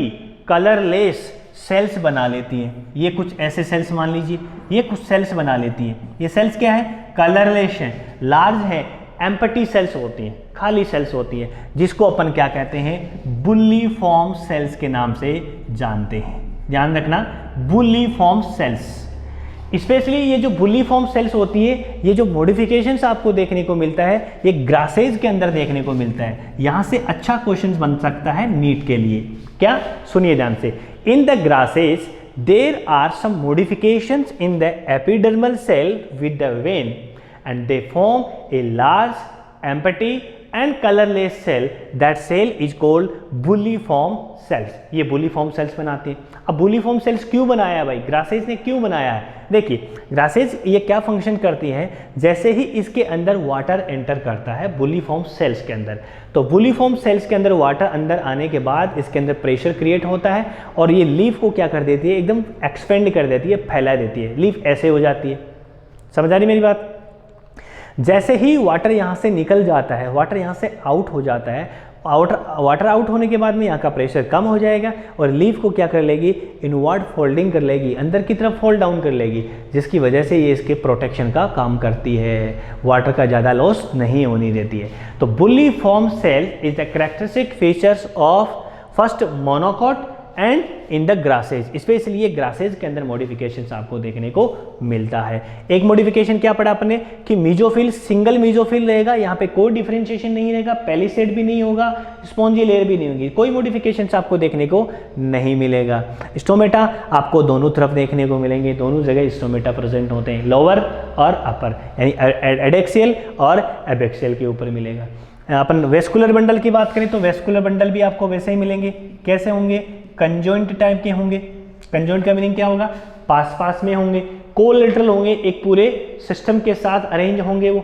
कलरलेस सेल्स बना लेती हैं। ये कुछ ऐसे सेल्स मान लीजिए, ये कुछ सेल्स बना लेती हैं। ये सेल्स क्या है, कलरलेस है, लार्ज है, एम्पटी सेल्स होती हैं, खाली सेल्स होती है, जिसको अपन क्या कहते हैं, बुल्लीफॉर्म सेल्स के नाम से जानते हैं। ध्यान रखना, बुल्लीफॉर्म सेल्स। स्पेशली ये जो बुल्लीफॉर्म सेल्स होती है, ये जो मॉडिफिकेशंस आपको देखने को मिलता है ये ग्रासेज के अंदर देखने को मिलता है। यहां से अच्छा क्वेश्चन बन सकता है नीट के लिए। क्या, सुनिए ध्यान से। In the grasses there are some modifications in the epidermal cell with the vein and they form a large empty and colourless cell. That cell is called bulliform cells. ये बुल्लीफॉर्म सेल्स बनाते हैं। अब बुल्लीफॉर्म sales क्यों बनाया है भाई, grasses ने क्यों बनाया है? देखिए, ग्रासेज ये क्या फंक्शन करती है, जैसे ही इसके अंदर वाटर एंटर करता है बुल्लीफॉर्म सेल्स के अंदर, तो बुल्लीफॉर्म सेल्स के अंदर वाटर अंदर आने के बाद इसके अंदर प्रेशर क्रिएट होता है और ये लीफ को क्या कर देती है, एकदम एक्सपेंड कर देती है, फैला देती है। लीफ ऐसे हो जाती है। समझ आ रही मेरी बात? जैसे ही वाटर यहाँ से निकल जाता है, वाटर यहाँ से आउट हो जाता है, वाटर आउट होने के बाद में यहाँ का प्रेशर कम हो जाएगा और लीफ को क्या कर लेगी, इनवर्ड फोल्डिंग कर लेगी, अंदर की तरफ फोल्ड डाउन कर लेगी, जिसकी वजह से ये इसके प्रोटेक्शन का काम करती है, वाटर का ज़्यादा लॉस नहीं होने देती है। तो bulliform cell is the characteristic features of first monocot and in the grasses. Specially ये ग्रासेज के अंदर मॉडिफिकेशंस आपको देखने को मिलता है। एक मॉडिफिकेशन क्या पढ़ा आपने कि मीजोफिल सिंगल मीजोफिल रहेगा, यहाँ पे कोई डिफरेंशिएशन नहीं रहेगा, पेलिसेड भी नहीं होगा, स्पॉन्जी लेयर भी नहीं होगी, कोई मॉडिफिकेशंस आपको देखने को नहीं मिलेगा। स्टोमेटा आपको दोनों तरफ देखने को मिलेंगे, दोनों जगह स्टोमेटा प्रेजेंट होते हैं, लोअर और अपर, यानी एडेक्सियल और एबैक्सियल के ऊपर मिलेगा। अपन वेस्कुलर बंडल की बात करें तो वेस्कुलर बंडल भी आपको वैसे ही मिलेंगे। कैसे होंगे, कंजॉइंट टाइप के होंगे। कंजॉइंट का मीनिंग क्या होगा, पास पास में होंगे, कोलेटरल होंगे, एक पूरे सिस्टम के साथ अरेंज होंगे। वो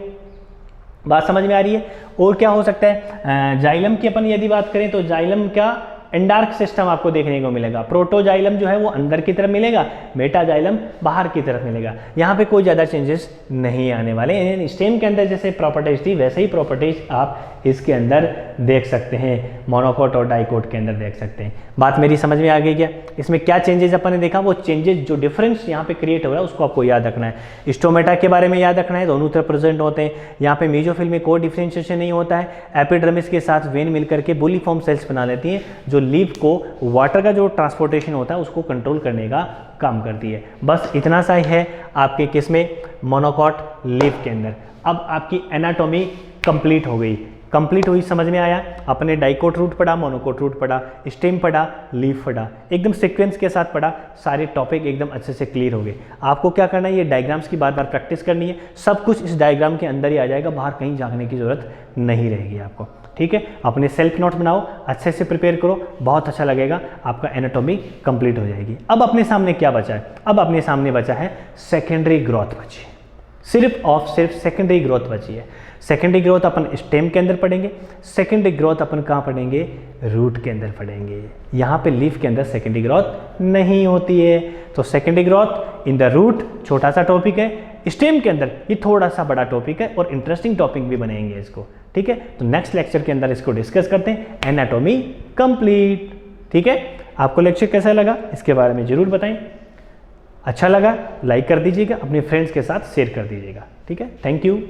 बात समझ में आ रही है? और क्या हो सकता है, जाइलम की अपन यदि बात करें तो जाइलम क्या एंडार्क सिस्टम आपको देखने को मिलेगा। प्रोटोजाइलम जो है वो अंदर की तरफ मिलेगा, मेटाजाइलम बाहर की तरफ मिलेगा। यहाँ पे कोई ज़्यादा चेंजेस नहीं आने वाले। स्टेम के अंदर जैसे प्रॉपर्टीज थी वैसे ही प्रॉपर्टीज आप इसके अंदर देख सकते हैं, मोनोकोट और डाइकोट के अंदर देख सकते हैं। बात मेरी समझ में आ गई क्या? इसमें क्या चेंजेस अपन ने देखा, वो चेंजेस जो डिफरेंस यहाँ पे क्रिएट हो रहा है उसको आपको याद रखना है। स्टोमेटा के बारे में याद रखना है, दोनों तरफ प्रेजेंट होते हैं। यहाँ पे मेसोफिल में कोई डिफरेंशिएशन नहीं होता है। एपिडर्मिस के साथ वेन मिलकर के बुलिफॉर्म सेल्स बना लेती हैं जो लीफ को वाटर का जो ट्रांसपोर्टेशन होता है उसको कंट्रोल करने का काम करती है। बस इतना सा ही है आपके किसमें, मोनोकोट लीफ के अंदर। अब आपकी एनाटॉमी कंप्लीट हो गई, कंप्लीट हुई, समझ में आया? अपने डाइकोट रूट पढ़ा, मोनोकोट रूट पढ़ा, स्टेम पढ़ा, लीफ पढ़ा, एकदम सीक्वेंस के साथ पढ़ा, सारे टॉपिक एकदम अच्छे से क्लियर हो गए। आपको क्या करना है, ये डायग्राम्स की बार बार प्रैक्टिस करनी है। सब कुछ इस डायग्राम के अंदर ही आ जाएगा, बाहर कहीं जाने की जरूरत नहीं रहेगी आपको। ठीक है, अपने सेल्फ नोट बनाओ, अच्छे से प्रिपेयर करो, बहुत अच्छा लगेगा, आपका एनाटॉमी कंप्लीट हो जाएगी। अब अपने सामने क्या बचा है? अब अपने सामने बचा है सेकेंडरी ग्रोथ बची है, सिर्फ और सिर्फ सेकेंडरी ग्रोथ बची है। सेकेंडरी ग्रोथ अपन स्टेम के अंदर पढ़ेंगे, सेकेंडरी ग्रोथ अपन कहाँ पढ़ेंगे, रूट के अंदर पढ़ेंगे। यहाँ पे लीफ के अंदर सेकेंडरी ग्रोथ नहीं होती है, तो secondary growth in the root छोटा सा टॉपिक है, स्टेम के अंदर ये थोड़ा सा बड़ा टॉपिक है और इंटरेस्टिंग टॉपिक भी बनाएंगे इसको। ठीक है, तो नेक्स्ट लेक्चर के अंदर इसको डिस्कस करते हैं, एनाटॉमी कंप्लीट। ठीक है, आपको लेक्चर कैसा लगा इसके बारे में जरूर बताएं। अच्छा लगा लाइक कर दीजिएगा, अपने फ्रेंड्स के साथ शेयर कर दीजिएगा। ठीक है, थैंक यू।